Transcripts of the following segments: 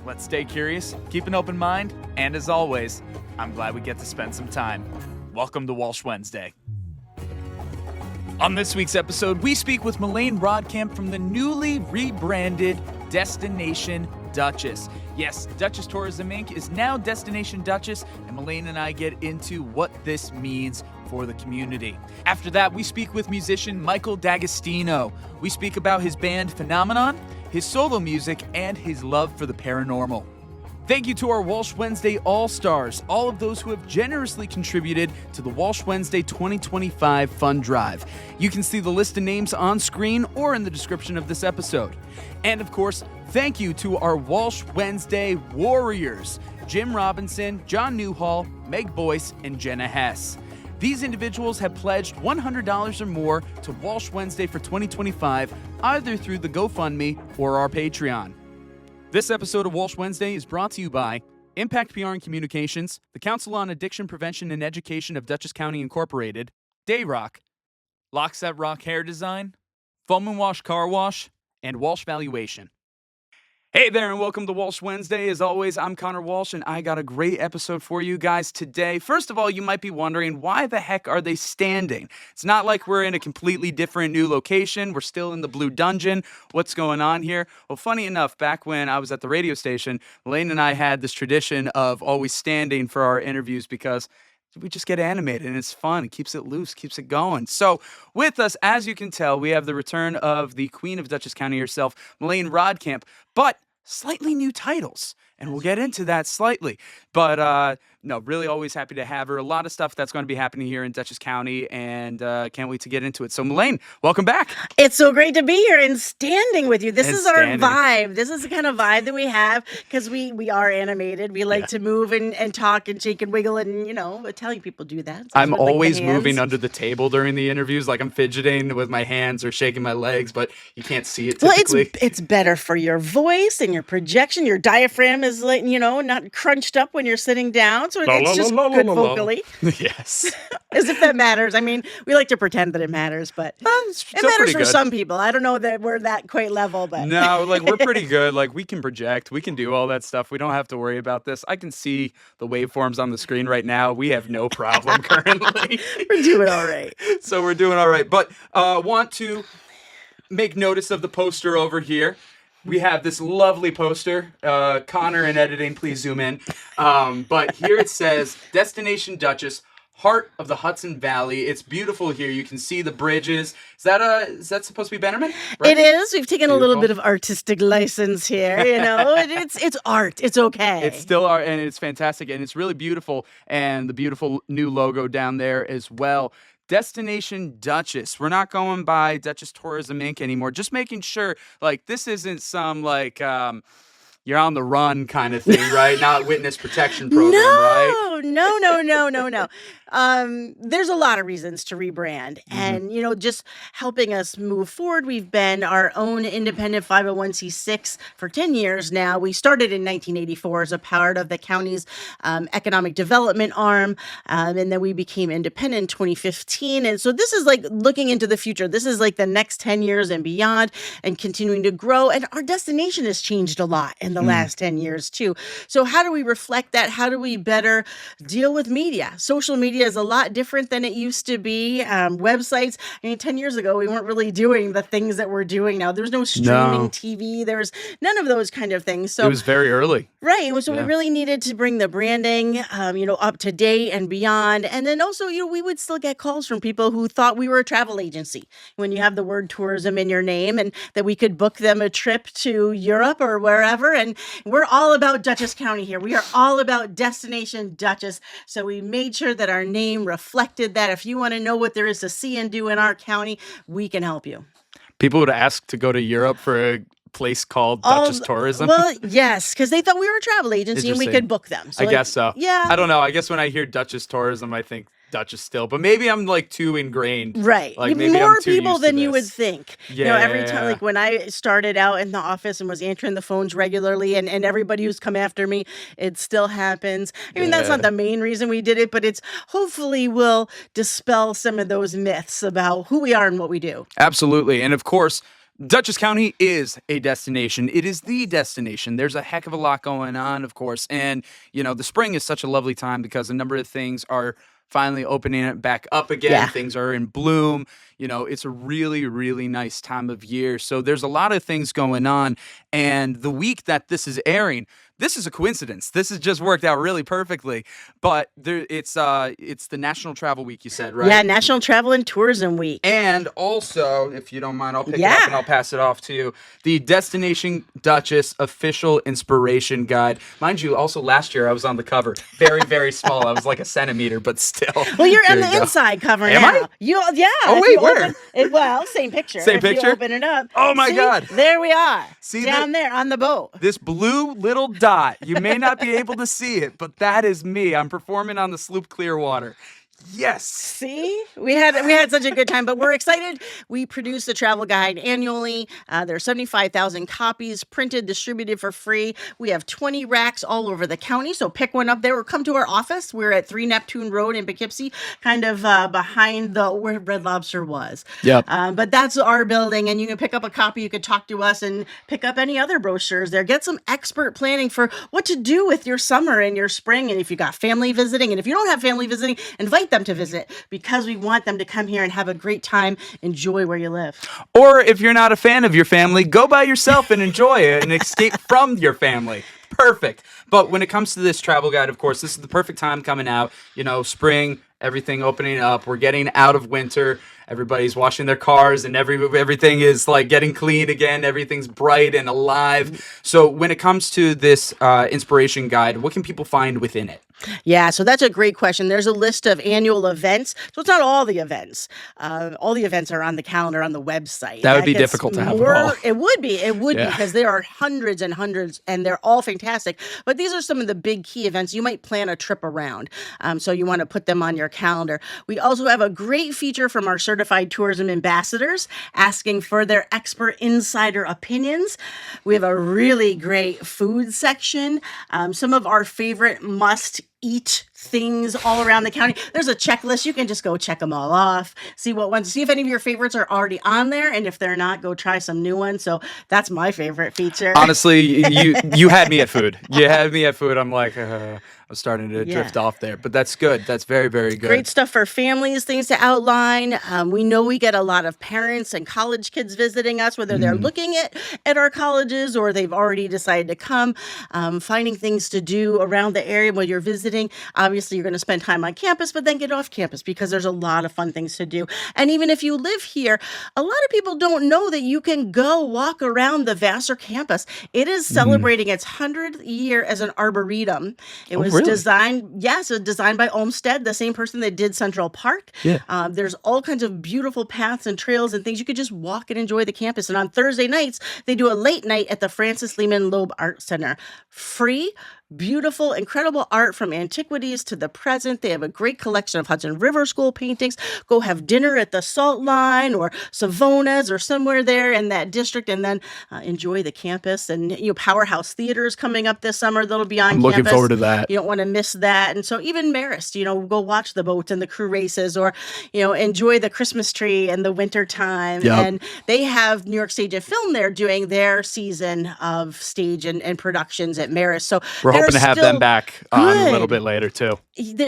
Let's stay curious, keep an open mind, and as always, I'm glad we get to spend some time. Welcome to Walsh Wednesday. On this week's episode, we speak with Melaine Rottkamp from the newly rebranded Destination Dutchess. Yes, Dutchess Tourism INC is now Destination Dutchess, and Melaine and I get into what this means for the community. After that, we speak with musician Michael D'Agostino. We speak about his band Phenomenon, his solo music, and his love for the paranormal. Thank you to our Walsh Wednesday All-Stars, all of those who have generously contributed to the Walsh Wednesday 2025 Fund Drive. You can see the list of names on screen or in the description of this episode. And of course, thank you to our Walsh Wednesday Warriors, Jim Robinson, John Newhall, Meg Boyce, and Jenna Hess. These individuals have pledged $100 or more to Walsh Wednesday for 2025, either through the GoFundMe or our Patreon. This episode of Walsh Wednesday is brought to you by Impact PR and Communications, the Council on Addiction Prevention and Education of Dutchess County Incorporated, Dayrock, Lockset Rock Hair Design, Foam and Wash Car Wash, and Walsh Valuation. Hey there, and welcome to Walsh Wednesday. As always, I'm Connor Walsh, and I got a great episode for you guys today. First of all, you might be wondering, why the heck are they standing? It's not like we're in a completely different new location. We're still in the Blue Dungeon. What's going on here? Well, funny enough, back when I was at the radio station, Melaine and I had this tradition of always standing for our interviews because we just get animated, and it's fun. It keeps it loose, keeps it going. So with us, as you can tell, we have the return of the Queen of Dutchess County herself, Melaine Rottkamp, but slightly new titles, and we'll get into that slightly. But no, really always happy to have her. A lot of stuff that's going to be happening here in Dutchess County, and can't wait to get into it. So Melaine, welcome back. It's so great to be here and standing with you. This is our vibe. This is the kind of vibe that we have because we are animated. We like to move and talk and shake and wiggle, and Italian people do that. So I'm always moving under the table during the interviews, like I'm fidgeting with my hands or shaking my legs, but you can't see it typically. Well, it's better for your voice and your projection. Your diaphragm is not crunched up when you're sitting down, so it's just good vocally. Yes. As if that matters. I mean, we like to pretend that it matters, but it matters for some people. I don't know that we're that quite level, but no, we're pretty good. We can project, we can do all that stuff. We don't have to worry about this. I can see the waveforms on the screen right now. We have no problem currently. We're doing all right. So we're doing all right. But want to make notice of the poster over here. We have this lovely poster. Connor in editing, please zoom in. But here it says, Destination Dutchess, Heart of the Hudson Valley. It's beautiful here. You can see the bridges. Is that supposed to be Bannerman? Right? It is. We've taken a little bit of artistic license here. It's art. It's okay. It's still art, and it's fantastic, and it's really beautiful. And the beautiful new logo down there as well. Destination Dutchess. We're not going by Dutchess Tourism INC anymore. Just making sure, this isn't some, you're on the run kind of thing, right? Not witness protection program, right? No. There's a lot of reasons to rebrand. And, just helping us move forward. We've been our own independent 501c6 for 10 years now. We started in 1984 as a part of the county's economic development arm. And then we became independent in 2015. And so this is looking into the future. This is the next 10 years and beyond and continuing to grow. And our destination has changed a lot in the last 10 years too. So how do we reflect that? How do we better deal with media? Social media is a lot different than it used to be. Websites, 10 years ago, we weren't really doing the things that we're doing now. There's no streaming TV. There's none of those kind of things. So it was very early. Right. So we really needed to bring the branding, up to date and beyond. And then also, we would still get calls from people who thought we were a travel agency when you have the word tourism in your name, and that we could book them a trip to Europe or wherever. And we're all about Dutchess County here. We are all about Destination Dutchess. So we made sure that our name reflected that. If you want to know what there is to see and do in our county, we can help you. People would ask to go to Europe for a place called Dutchess Tourism. Well, yes, because they thought we were a travel agency and we could book them. So I guess so. Yeah. I don't know. I guess when I hear Dutchess Tourism, I think Dutchess still, but maybe I'm too ingrained. Right. Maybe more I'm too people used than to you would this. think. Yeah. Every time, when I started out in the office and was answering the phones regularly, and everybody who's come after me, it still happens. That's not the main reason we did it, but it's hopefully will dispel some of those myths about who we are and what we do. Absolutely. And of course, Dutchess County is a destination. It is the destination. There's a heck of a lot going on, of course. And, the spring is such a lovely time because a number of things are finally opening it back up again. Yeah. Things are in bloom. It's a really, really nice time of year. So there's a lot of things going on. And the week that this is airing, this is a coincidence. This has just worked out really perfectly. But it's the National Travel Week, you said, right? Yeah, National Travel and Tourism Week. And also, if you don't mind, I'll pick it up and I'll pass it off to you. The Destination Dutchess Official Inspiration Guide. Mind you, also last year I was on the cover. Very, very small. I was like a centimeter, but still. Well, you're on the inside cover Am now. I? Oh, wait, where? Same picture. Same if picture? You open it up. Oh, my God. There we are. See down there on the boat. This blue little dot. You may not be able to see it, but that is me. I'm performing on the sloop Clearwater. Yes. See, we had such a good time, but we're excited. We produce the travel guide annually. There are 75,000 copies printed, distributed for free. We have 20 racks all over the county, so pick one up there or come to our office. We're at 3 Neptune Road in Poughkeepsie, kind of behind where Red Lobster was. Yep. But that's our building, and you can pick up a copy. You could talk to us and pick up any other brochures there. Get some expert planning for what to do with your summer and your spring, and if you got family visiting, and if you don't have family visiting, invite them to visit because we want them to come here and have a great time, enjoy where you live. Or if you're not a fan of your family, go by yourself and enjoy it and escape from your family. Perfect. But when it comes to this travel guide, of course, this is the perfect time coming out. Spring, everything opening up. We're getting out of winter. Everybody's washing their cars and everything is like getting clean again. Everything's bright and alive. So when it comes to this inspiration guide, what can people find within it? Yeah, so that's a great question. There's a list of annual events. So it's not all the events. All the events are on the calendar on the website. That would be difficult to have it all. It would be because there are hundreds and hundreds and they're all fantastic. But these are some of the big key events you might plan a trip around. So you want to put them on your calendar. We also have a great feature from our certified tourism ambassadors asking for their expert insider opinions. We have a really great food section. Some of our favorite must-eat things all around the county. There's a checklist. You can just go check them all off. See if any of your favorites are already on there, and if they're not, go try some new ones. So that's my favorite feature. Honestly, you had me at food. You had me at food. I'm like, I'm starting to drift off there, but that's good. That's very, very good. Great stuff for families, things to outline. We know we get a lot of parents and college kids visiting us, whether they're looking at our colleges or they've already decided to come, finding things to do around the area while you're visiting. Obviously, you're going to spend time on campus, but then get off campus because there's a lot of fun things to do. And even if you live here, a lot of people don't know that you can go walk around the Vassar campus. It is celebrating its 100th year as an arboretum. It was designed by Olmsted, the same person that did Central Park. Yeah. There's all kinds of beautiful paths and trails and things. You could just walk and enjoy the campus. And on Thursday nights, they do a late night at the Francis Lehman Loeb Art Center. Free. Beautiful, incredible art from antiquities to the present. They have a great collection of Hudson River School paintings. Go have dinner at the Salt Line or Savona's or somewhere there in that district, and then enjoy the campus. And Powerhouse Theater is coming up this summer. That'll be on campus. Looking forward to that. You don't want to miss that. And so even Marist, go watch the boats and the crew races, or enjoy the Christmas tree and the winter time. Yep. And they have New York Stage and Film there doing their season of stage and productions at Marist. So we're hoping to have them back on a little bit later too.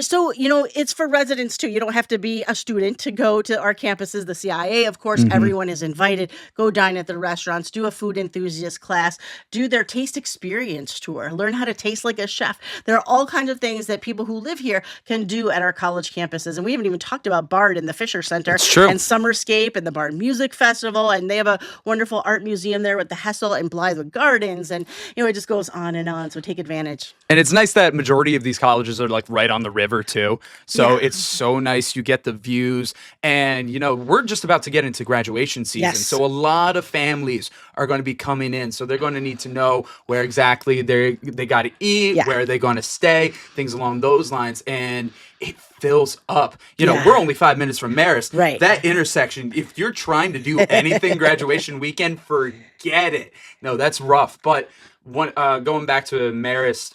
So, it's for residents too. You don't have to be a student to go to our campuses. The CIA, of course, everyone is invited. Go dine at the restaurants, do a food enthusiast class, do their taste experience tour, learn how to taste like a chef. There are all kinds of things that people who live here can do at our college campuses. And we haven't even talked about Bard and the Fisher Center and Summerscape and the Bard Music Festival. And they have a wonderful art museum there with the Hessel and Blythewood Gardens. And, it just goes on and on. So take advantage. And it's nice that majority of these colleges are like right on the river too. So it's so nice. You get the views, and we're just about to get into graduation season. Yes. So a lot of families are going to be coming in. So they're going to need to know where exactly they got to eat, where are they going to stay, things along those lines. And it fills up. We're only 5 minutes from Marist. Right. That intersection, if you're trying to do anything graduation weekend, forget it. No, that's rough. But going back to Marist,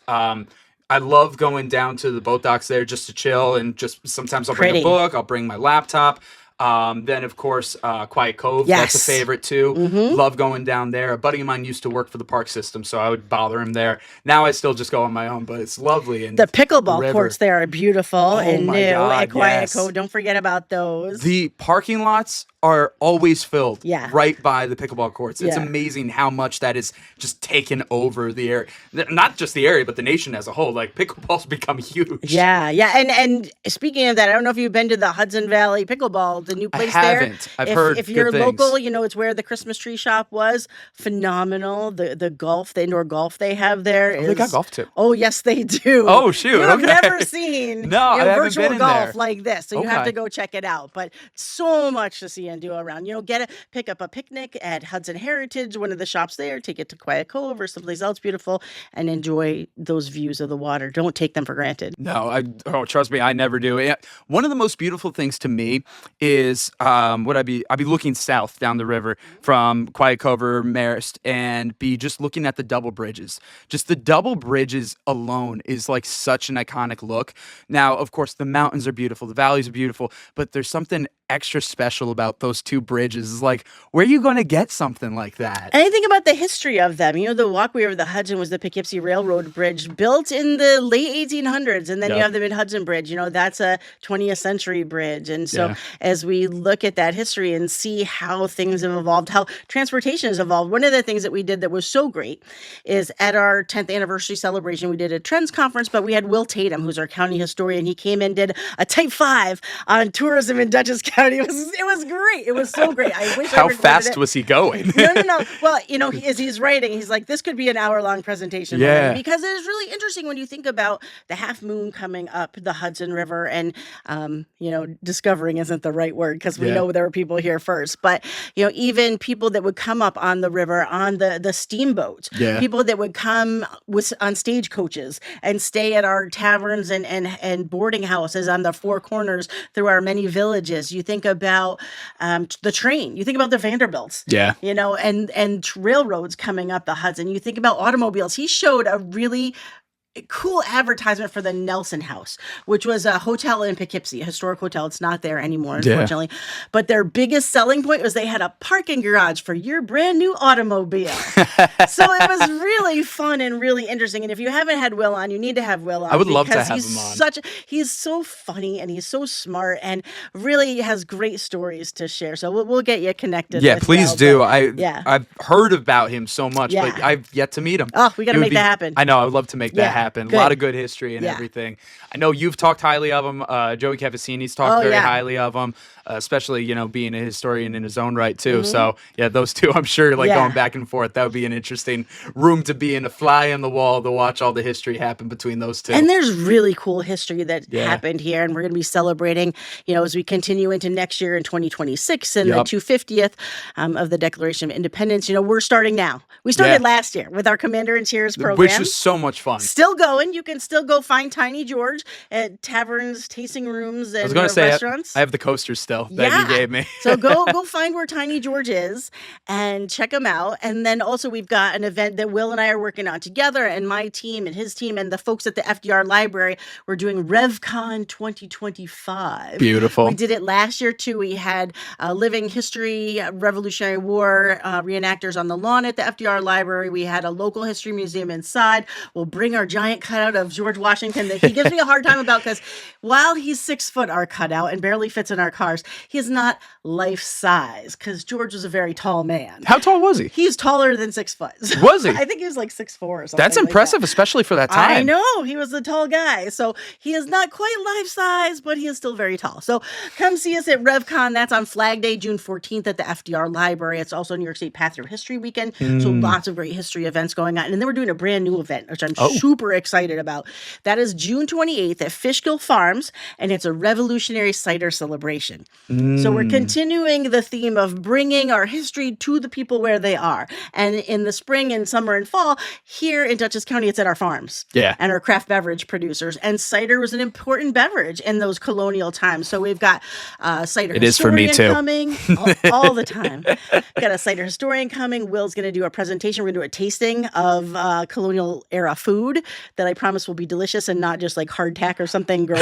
I love going down to the boat docks there just to chill, and just sometimes I'll bring a book, I'll bring my laptop. Then, of course, Quiet Cove. Yes. That's a favorite, too. Love going down there. A buddy of mine used to work for the park system, so I would bother him there. Now I still just go on my own, but it's lovely. And the pickleball river. courts there are beautiful and my new God, at Quiet yes. Cove. Don't forget about those. The parking lots are always filled right by the pickleball courts. It's Yeah. amazing how much that is just taken over the area. Not just the area, but the nation as a whole. Like, pickleball's become huge. Yeah. And speaking of that, I don't know if you've been to the Hudson Valley pickleball, the new place there. haven't. I've heard If you're good things. local, it's where the Christmas tree shop was. Phenomenal. The indoor golf they have there is. They got golf too. Oh, yes, they do. Oh, shoot. You have Okay. never seen No, I haven't virtual been in golf there. like this. So you have Okay. to go check it out. But so much to see and do around. Pick up a picnic at Hudson Heritage, one of the shops there, take it to Quiet Cove or someplace else beautiful, and enjoy those views of the water. Don't take them for granted. No, trust me, I never do. One of the most beautiful things to me is I'd be looking south down the river from Quiet Cove or Marist and be just looking at the double bridges. Just the double bridges alone is like such an iconic look. Now, of course, the mountains are beautiful, the valleys are beautiful, but there's something extra special about those two bridges. It's like, where are you going to get something like that? And I think about the history of them. The walkway over the Hudson was the Poughkeepsie Railroad Bridge, built in the late 1800s. And then you have the Mid-Hudson Bridge. That's a 20th century bridge. And so as we look at that history and see how things have evolved, how transportation has evolved, one of the things that we did that was so great is at our 10th anniversary celebration, we did a Trends conference, but we had Will Tatum, who's our county historian. He came and did a Type 5 on tourism in Dutchess County. It was great. It was so great. I wish How I fast was he going? No. Well, as he's writing, he's like, this could be an hour-long presentation. Yeah. Because it is really interesting when you think about the half moon coming up the Hudson River and, discovering isn't the right word because we know there were people here first. But, even people that would come up on the river on the steamboats, people that would come on stagecoaches and stay at our taverns and boarding houses on the four corners through our many villages. You think about the train. You think about the Vanderbilts. Yeah. And railroads coming up the Hudson. You think about automobiles. He showed a really cool advertisement for the Nelson House, which was a hotel in Poughkeepsie, a historic hotel. It's not there anymore, unfortunately. But their biggest selling point was they had a parking garage for your brand new automobile. So it was really fun and really interesting. And if you haven't had Will on, you need to have Will on. I would love to have him on. He's so funny and he's so smart and really has great stories to share. So we'll get you connected. Yeah, with please Will, do. but, I've heard about him so much, but I've yet to meet him. Oh, we got to make that happen. I know. I would love to make that happen. Good. A lot of good history and everything. I know you've talked highly of him. Joey Cavassini's talked very highly of him, especially, being a historian in his own right, too. So, those two, I'm sure, going back and forth, that would be an interesting room to be in, a fly on the wall to watch all the history happen between those two. And there's really cool history that happened here. And we're going to be celebrating, as we continue into next year in 2026 and the 250th of the Declaration of Independence. We're starting now. We started last year with our Commander in Cheers program. Which was so much fun. Still going. You can still go find Tiny George at taverns, tasting rooms, and restaurants. I have the coasters still that you gave me. So go find where Tiny George is and check him out. And then also we've got an event that Will and I are working on together, and my team and his team and the folks at the FDR Library. We're doing RevCon 2025. Beautiful. We did it last year too. We had Living History, Revolutionary War reenactors on the lawn at the FDR Library. We had a local history museum inside. We'll bring our giant cutout of George Washington that he gives me a hard time about because while he's 6 foot, our cutout, and barely fits in our cars, he is not life size because George was a very tall man. How tall was he? He's taller than 6 foot. Was he? I think he was like 6'4" or something. That's impressive, especially for that time. I know. He was a tall guy. So he is not quite life size, but he is still very tall. So come see us at RevCon. That's on Flag Day, June 14th at the FDR Library. It's also New York State Path Through History Weekend. So lots of great history events going on. And then we're doing a brand new event, which I'm super excited about. That is June 28th at Fishkill Farms, and it's a revolutionary cider celebration. So we're continuing the theme of bringing our history to the people where they are. And in the spring and summer and fall, here in Dutchess County, it's at our farms and our craft beverage producers. And cider was an important beverage in those colonial times. So we've got cider it is for me too. Coming all the time. Got a cider historian coming. Will's going to do a presentation. We're going to do a tasting of colonial era food that I promise will be delicious and not just like hardtack or something gross.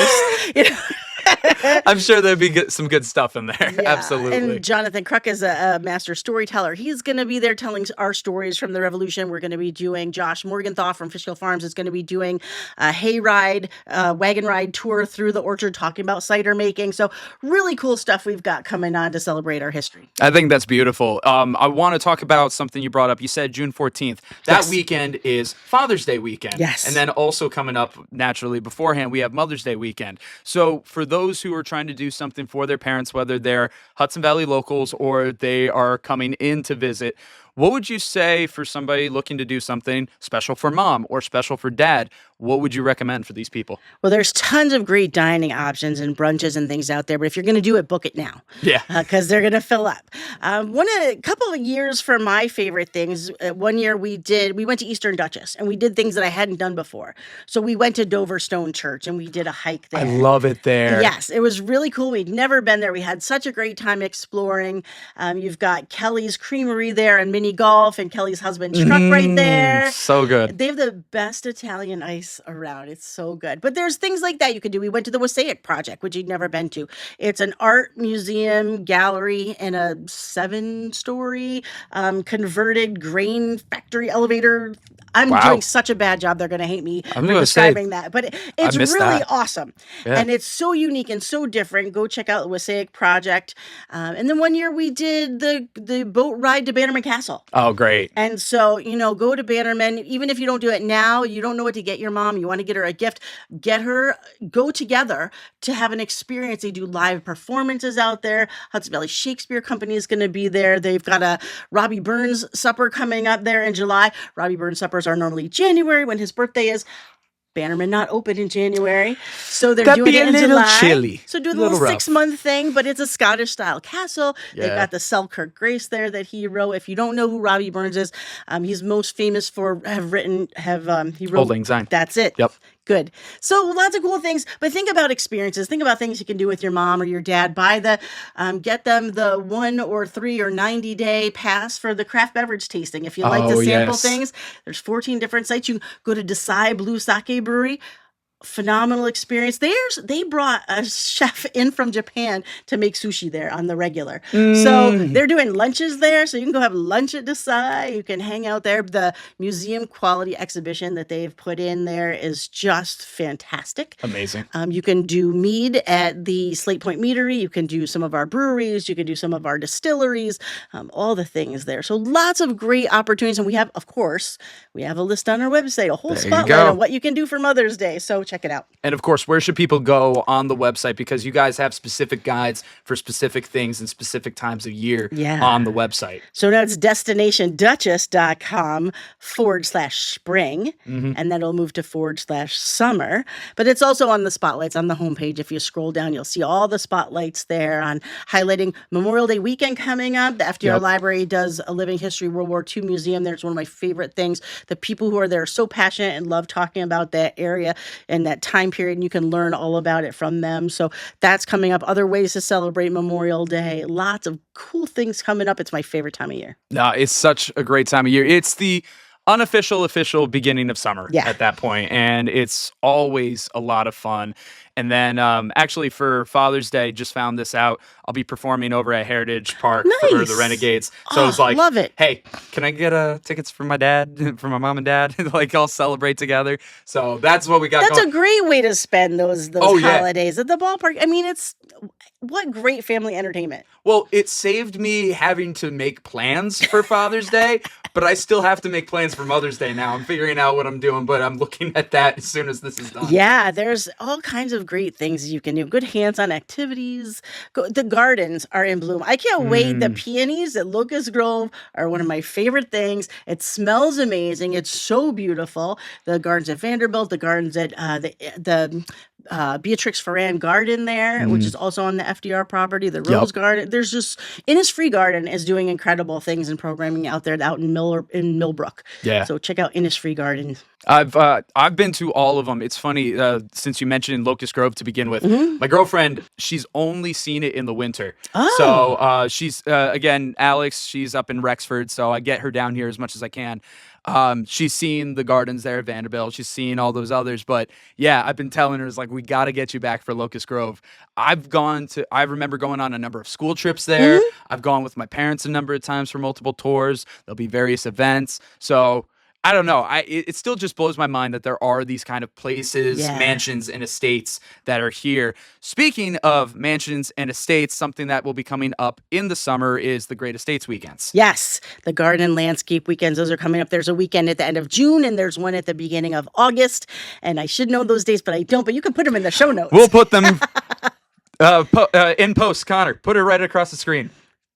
I'm sure there'd be some good stuff in there. Yeah, Absolutely. and Jonathan Kruk is a master storyteller. He's going to be there telling our stories from the Revolution. We're going to be doing Josh Morgenthau from Fishkill Farms is going to be doing a hayride, wagon ride tour through the orchard, talking about cider making. So really cool stuff we've got coming on to celebrate our history. I think that's beautiful. I want to talk about something you brought up. You said June 14th. That weekend is Father's Day weekend. Yes. And then also coming up naturally beforehand, we have Mother's Day weekend. So for those who are trying to do something for their parents, whether they're Hudson Valley locals or they are coming in to visit, what would you say for somebody looking to do something special for mom or special for dad? What would you recommend for these people? Well, there's tons of great dining options and brunches and things out there, but if you're going to do it, book it now. Yeah. Because they're going to fill up. A couple of years for my favorite things, one year we went to Eastern Dutchess and we did things that I hadn't done before. So we went to Dover Stone Church and we did a hike there. I love it there. Yes, it was really cool. We'd never been there. We had such a great time exploring. You've got Kelly's Creamery there and mini golf and Kelly's husband's truck right there. So good. They have the best Italian ice around. It's so good. But there's things like that you could do. We went to the Wasaic Project, which you'd never been to. It's an art museum gallery and a 7-story converted grain factory elevator. I'm doing such a bad job. They're going to hate me for describing that. But it's really awesome. Yeah. And it's so unique and so different. Go check out the Wasaic Project. And then one year we did the boat ride to Bannerman Castle. Oh, great. And so, go to Bannerman. Even if you don't do it now, you don't know what to get your mom, you want to get her a gift, go together to have an experience. They do live performances out there. Hudson Valley Shakespeare Company is going to be there. They've got a Robbie Burns supper coming up there in July. Robbie Burns suppers are normally January when his birthday is. Bannerman not open in January, so they're doing it in July. Chilly. So do the little 6-month thing, but it's a Scottish style castle. Yeah. They've got the Selkirk Grace there that he wrote. If you don't know who Robbie Burns is, he's most famous for he wrote Old Lang Syne. That's it. Yep. Good. So lots of cool things, but think about experiences. Think about things you can do with your mom or your dad. Get them the 1 or 3 or 90-day pass for the craft beverage tasting. If you like to sample things, there's 14 different sites. You go to Desai Blue Sake Brewery. Phenomenal experience. They brought a chef in from Japan to make sushi there on the regular. So they're doing lunches there. So you can go have lunch at Desai. You can hang out there. The museum quality exhibition that they've put in there is just fantastic. Amazing. You can do mead at the Slate Point Meadery. You can do some of our breweries. You can do some of our distilleries. All the things there. So lots of great opportunities. And we have a list on our website, a whole spotlight on what you can do for Mother's Day. So check it out. And of course, where should people go on the website? Because you guys have specific guides for specific things and specific times of year on the website. So now it's destinationdutchess.com/spring, and then it'll move to /summer. But it's also on the spotlights on the homepage. If you scroll down, you'll see all the spotlights there on highlighting Memorial Day weekend coming up. The FDR Library does a Living History World War II museum there. It's one of my favorite things. The people who are there are so passionate and love talking about that area and that time period, and you can learn all about it from them. So that's coming up. Other ways to celebrate Memorial Day. Lots of cool things coming up. It's my favorite time of year. No, it's such a great time of year. It's the official beginning of summer at that point, and it's always a lot of fun. And then actually for Father's Day, just found this out, I'll be performing over at Heritage Park for the Renegades. So it's like, love it. Hey, can I get tickets for my dad, for my mom and dad? Like, I'll celebrate together. So that's what we got going. That's a great way to spend those holidays at the ballpark. I mean, what great family entertainment. Well, it saved me having to make plans for Father's Day, but I still have to make plans for Mother's Day now. I'm figuring out what I'm doing, but I'm looking at that as soon as this is done. Yeah, there's all kinds of great things you can do. Good hands-on activities. The gardens are in bloom. I can't wait. The peonies at Locust Grove are one of my favorite things. It smells amazing. It's so beautiful. The gardens at Vanderbilt, the gardens at the Beatrix Ferran Garden there, which is also on the FDR property, the Rose Garden. There's just Innisfree Garden is doing incredible things and programming out there out in Millbrook. Yeah. So check out Innisfree Garden. I've been to all of them. It's funny, since you mentioned Locust Grove to begin with, my girlfriend, she's only seen it in the winter. Oh. So she's, again, Alex, she's up in Rexford, so I get her down here as much as I can. She's seen the gardens there at Vanderbilt. She's seen all those others. But yeah, I've been telling her, like, we got to get you back for Locust Grove. I remember going on a number of school trips there. I've gone with my parents a number of times for multiple tours. There'll be various events. So I don't know. It still just blows my mind that there are these kind of places, mansions, and estates that are here. Speaking of mansions and estates, something that will be coming up in the summer is the Great Estates Weekends. Yes, the Garden and Landscape Weekends. Those are coming up. There's a weekend at the end of June, and there's one at the beginning of August. And I should know those dates, but I don't. But you can put them in the show notes. We'll put them in post, Connor. Put it right across the screen.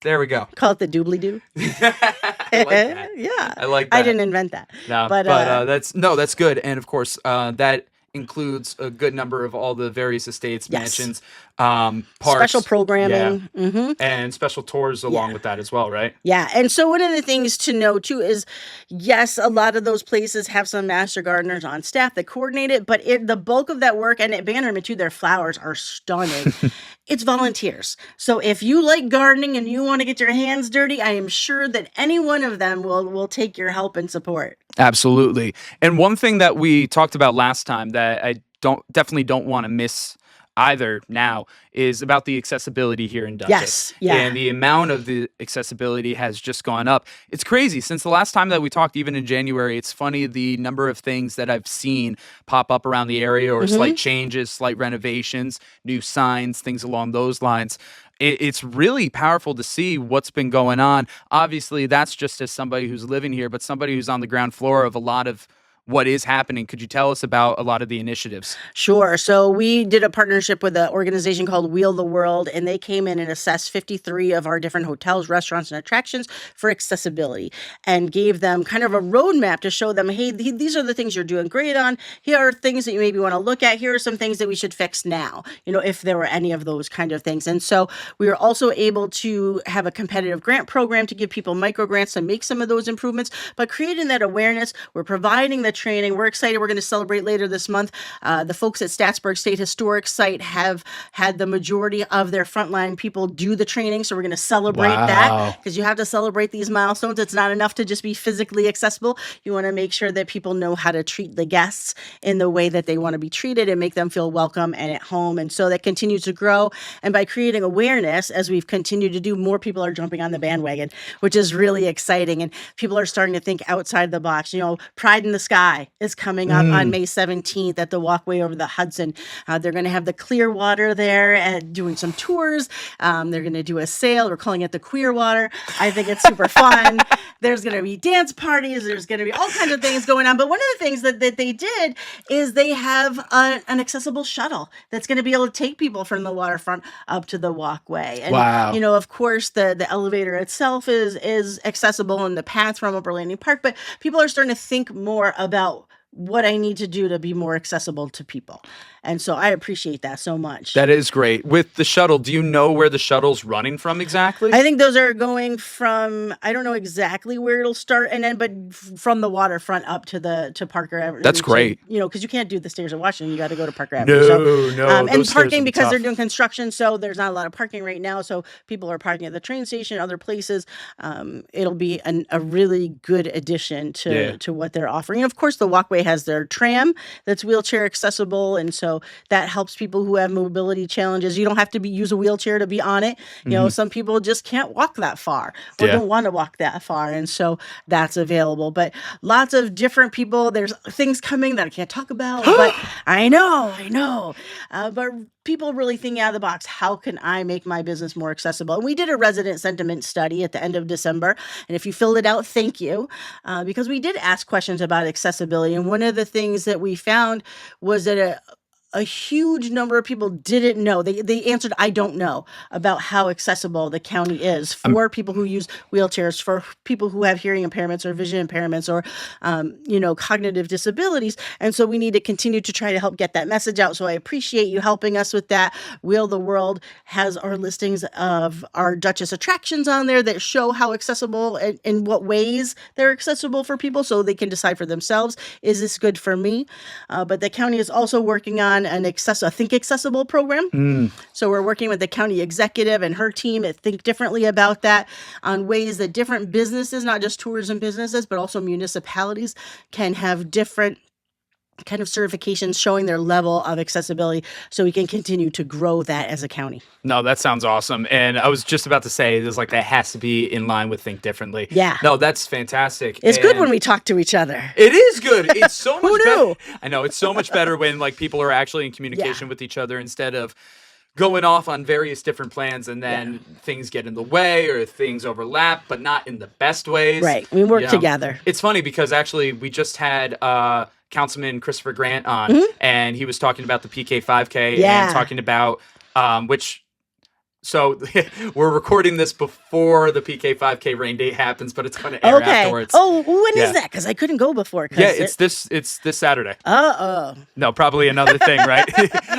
There we go. Call it the doobly-doo. I like that. Yeah. I like that. I didn't invent that. No, but that's good. And of course, that includes a good number of all the various estates, mansions, parks. Special programming. And special tours along with that as well, right? Yeah. And so one of the things to know too is, yes, a lot of those places have some master gardeners on staff that coordinate it, but the bulk of that work, and at Bannerman too, their flowers are stunning. It's volunteers. So if you like gardening and you want to get your hands dirty, I am sure that any one of them will take your help and support. Absolutely. And one thing that we talked about last time that I definitely don't want to miss either now is about the accessibility here in Dutchess. Yes, yeah. And the amount of the accessibility has just gone up. It's crazy. Since the last time that we talked, even in January, it's funny the number of things that I've seen pop up around the area, or slight changes, slight renovations, new signs, things along those lines. It's really powerful to see what's been going on. Obviously, that's just as somebody who's living here, but somebody who's on the ground floor of a lot of what is happening. Could you tell us about a lot of the initiatives? Sure. So we did a partnership with an organization called Wheel the World, and they came in and assessed 53 of our different hotels, restaurants, and attractions for accessibility, and gave them kind of a roadmap to show them, hey, these are the things you're doing great on. Here are things that you maybe want to look at. Here are some things that we should fix now, if there were any of those kind of things. And so we were also able to have a competitive grant program to give people micro grants to make some of those improvements, but creating that awareness. We're providing the training. We're excited. We're going to celebrate later this month. The folks at Statsburg State Historic Site have had the majority of their frontline people do the training. So we're going to celebrate that, because you have to celebrate these milestones. It's not enough to just be physically accessible. You want to make sure that people know how to treat the guests in the way that they want to be treated and make them feel welcome and at home. And so that continues to grow. And by creating awareness, as we've continued to do, more people are jumping on the bandwagon, which is really exciting. And people are starting to think outside the box. Pride in the Sky is coming up on May 17th at the walkway over the Hudson. They're going to have the Clearwater there and doing some tours. They're going to do a sail. We're calling it the Queer Water. I think it's super fun. There's going to be dance parties. There's going to be all kinds of things going on. But one of the things that they did is they have an accessible shuttle that's going to be able to take people from the waterfront up to the walkway. And, of course, the elevator itself is accessible, and the path from Upper Landing Park. But people are starting to think more about what I need to do to be more accessible to people. And so I appreciate that so much. That is great. With the shuttle, do you know where the shuttle's running from exactly? I think those are going from, I don't know exactly where it'll start, but from the waterfront up to Parker Avenue. That's great. Because you can't do the stairs of Washington. You got to go to Parker Avenue. No. And parking, because they're doing construction, so there's not a lot of parking right now. So people are parking at the train station, other places. It'll be a really good addition to what they're offering. And of course, the walkway has their tram that's wheelchair accessible, and so that helps people who have mobility challenges. You don't have to use a wheelchair to be on it. Some people just can't walk that far or don't want to walk that far, and so that's available. But lots of different people. There's things coming that I can't talk about, but I know. But people really thinking out of the box. How can I make my business more accessible? And we did a resident sentiment study at the end of December. And if you filled it out, thank you. Because we did ask questions about accessibility. And one of the things that we found was that a huge number of people didn't know. They answered, I don't know, about how accessible the county is for people who use wheelchairs, for people who have hearing impairments or vision impairments or, cognitive disabilities. And so we need to continue to try to help get that message out. So I appreciate you helping us with that. Wheel the World has our listings of our Dutchess attractions on there that show how accessible and in what ways they're accessible for people, so they can decide for themselves, is this good for me? But the county is also working on on a Think Accessible program. So we're working with the county executive and her team at Think Differently about that, on ways that different businesses, not just tourism businesses, but also municipalities, can have different kind of certifications showing their level of accessibility, so we can continue to grow that as a county. No, that sounds awesome. And I was just about to say, there's like, that has to be in line with Think Differently. Yeah. No, that's fantastic. It's good when we talk to each other. It is good. It's so much better. knew? I know, it's so much better when like people are actually in communication with each other, instead of going off on various different plans and then things get in the way or things overlap, but not in the best ways. Right. We work together. It's funny because actually we just had Councilman Christopher Grant on, and he was talking about the PK 5K and talking about so we're recording this before the PK 5K rain date happens, but it's going to air afterwards. Oh, when is that? Because I couldn't go before. Yeah, it's this Saturday. Uh-oh. No, probably another thing, right?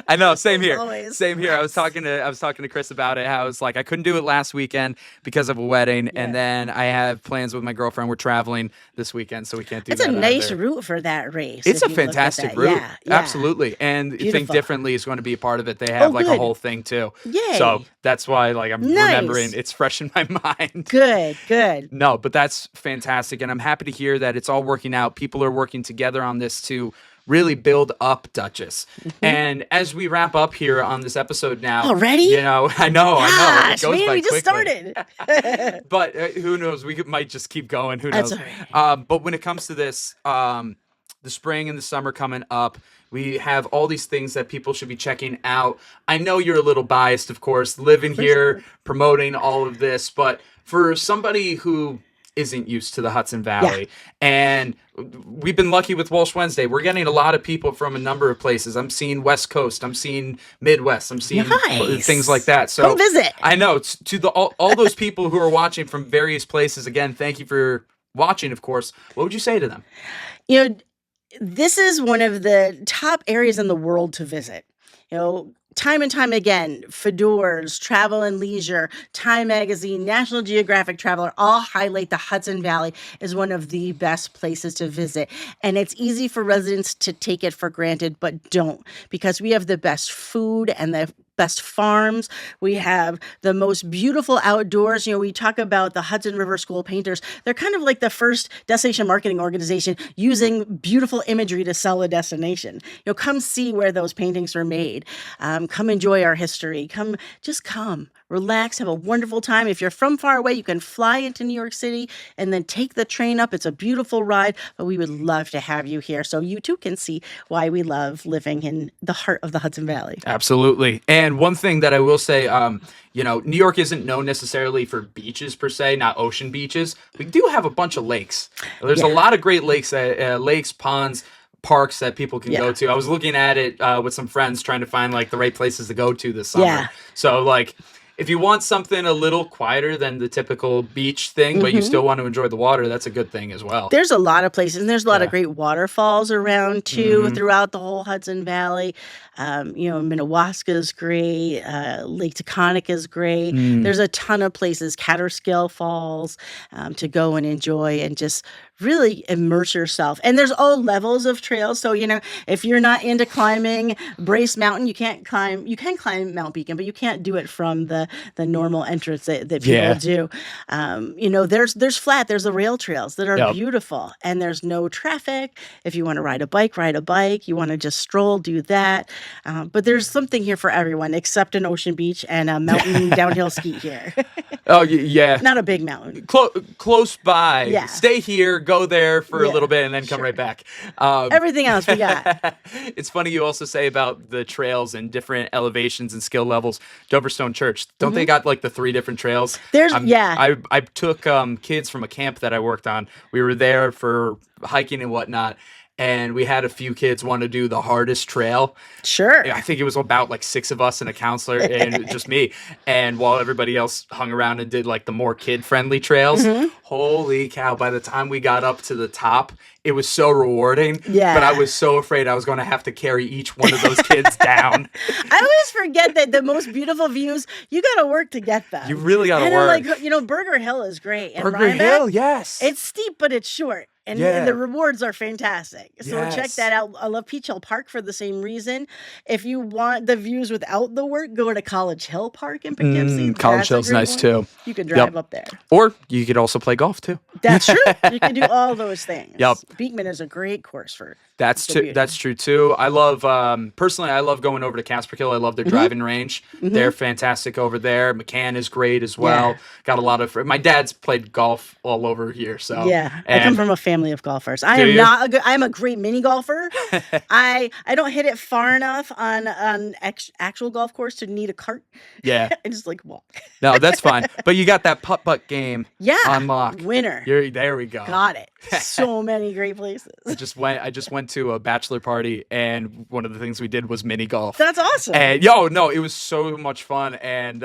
I know. Same here. Always. Same here. I was talking to Chris about it. How I was like, I couldn't do it last weekend because of a wedding, and then I have plans with my girlfriend. We're traveling this weekend, so we can't do that. It's a nice either. route for that race. It's a fantastic route. Yeah. Absolutely. And Beautiful. Think Differently is going to be a part of it. They have like a whole thing too. Yay. So that's why like I'm remembering. It's fresh in my mind. Good. No, but that's fantastic. And I'm happy to hear that it's all working out. People are working together on this to really build up Dutchess. And as we wrap up here on this episode now. Already? You know, I know. Gosh, It goes by we just quickly. started. But who knows? We might just keep going. Who knows? That's all right. But when it comes to this, the spring and the summer coming up, we have all these things that people should be checking out. I know you're a little biased, of course, living here, promoting all of this. But for somebody who isn't used to the Hudson Valley, and we've been lucky with Walsh Wednesday, we're getting a lot of people from a number of places. I'm seeing West Coast, I'm seeing Midwest, I'm seeing things like that. So come visit. I know, to all those people who are watching from various places, again, thank you for watching, of course. What would you say to them? You know, this is one of the top areas in the world to visit. You know, time and time again, Fedor's, Travel and Leisure, Time Magazine, National Geographic Traveler all highlight the Hudson Valley as one of the best places to visit. And it's easy for residents to take it for granted, but don't, because we have the best food and the best farms. We have the most beautiful outdoors. You know, we talk about the Hudson River School painters. They're kind of like the first destination marketing organization using beautiful imagery to sell a destination. You know, come see where those paintings were made. Come enjoy our history. Come, relax, have a wonderful time. If you're from far away, you can fly into New York City and then take the train up. It's a beautiful ride, but we would love to have you here so you too can see why we love living in the heart of the Hudson Valley. Absolutely. And one thing that I will say, you know, New York isn't known necessarily for beaches per se, not ocean beaches. We do have a bunch of lakes. There's a lot of great lakes, ponds, parks that people can go to. I was looking at it with some friends trying to find like the right places to go to this summer. Yeah. So like, if you want something a little quieter than the typical beach thing, but you still want to enjoy the water, that's a good thing as well. There's a lot of places, and there's a lot of great waterfalls around too throughout the whole Hudson Valley. You know, Minnewaska is great. Lake Taconic is great. There's a ton of places, Catterskill Falls, to go and enjoy and just really immerse yourself. And there's all levels of trails. So, you know, if you're not into climbing Brace Mountain, you can climb Mount Beacon, but you can't do it from the normal entrance that people do. You know, there's flat, there's the rail trails that are beautiful, and there's no traffic. If you want to ride a bike, ride a bike. You want to just stroll, do that. But there's something here for everyone, except an ocean beach and a mountain downhill ski here. Oh, yeah. Not a big mountain. Close by. Yeah. Stay here, go there for a little bit, and then come right back. Everything else we got. It's funny you also say about the trails and different elevations and skill levels. Doverstone Church, don't they got like the 3 different trails? I took kids from a camp that I worked on. We were there for hiking and whatnot. And we had a few kids want to do the hardest trail. Sure. I think it was about like 6 of us and a counselor and just me. And while everybody else hung around and did like the more kid-friendly trails, holy cow, by the time we got up to the top, it was so rewarding. Yeah. But I was so afraid I was going to have to carry each one of those kids down. I always forget that the most beautiful views, you got to work to get them. You really got to work. Like, you know, Burger Hill is great. And Burger Hill, yes. It's steep, but it's short. and the rewards are fantastic. So check Yes. that out. I love Peach Hill Park for the same reason. If you want the views without the work, go to College Hill Park in Poughkeepsie. College That's a Hill's great nice one. too. You can drive up there. Or you could also play golf too. That's true. You can do all those things. Yep. Beekman is a great course for That's the too, beauty. that's true too. I love personally. I love going over to Casper Hill. I love their driving range. They're fantastic over there. McCann is great as well. Yeah. Got a lot of. My dad's played golf all over here. So Yeah, I come from a family of golfers. I Do am you? not a good. I'm a great mini golfer. I don't hit it far enough on actual golf course to need a cart. Yeah. I just like walk. No, that's fine. But you got that putt game Yeah, unlocked. winner. There we go. Got it. So many great places. I just went to a bachelor party, and one of the things we did was mini golf. That's awesome. And no, it was so much fun, and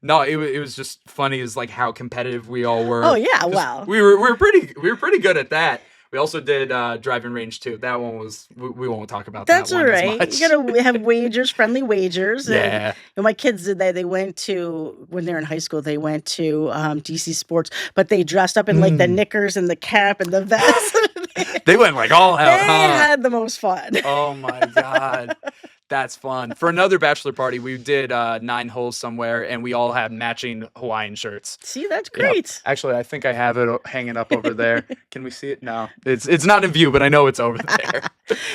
no, it was just funny as like how competitive we all were. Oh, yeah, 'Cause wow. we were pretty good at that. We also did driving range too. That one was we won't talk about That's that all one as right. much. You gotta have wagers, friendly wagers. Yeah. And my kids did that. They went to when they're in high school. They went to DC Sports, but they dressed up in like the knickers and the cap and the vest. They went like all out. They Huh? had the most fun. Oh my god. That's fun. For another bachelor party, we did 9 holes somewhere, and we all had matching Hawaiian shirts. See, that's Yep. great. Actually, I think I have it hanging up over there. Can we see it? No, it's not in view, but I know it's over there.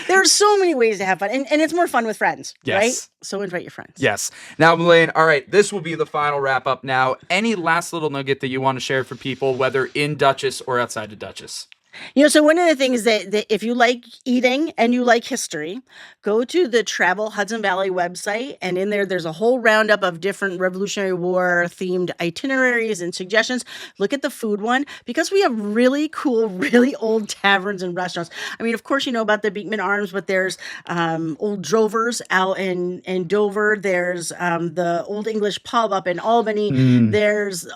There are so many ways to have fun, and it's more fun with friends, right? Yes. So invite your friends. Yes. Now, Melaine, all right, this will be the final wrap up now. Any last little nugget that you want to share for people, whether in Dutchess or outside of Dutchess? So one of the things that if you like eating and you like history, go to the Travel Hudson Valley website, and in there's a whole roundup of different Revolutionary War themed itineraries and suggestions. Look at the food one, because we have really cool, really old taverns and restaurants. I mean, of course, you know about the Beekman Arms, but there's Old Drovers out in Dover. There's the Old English Pub up in Albany. There's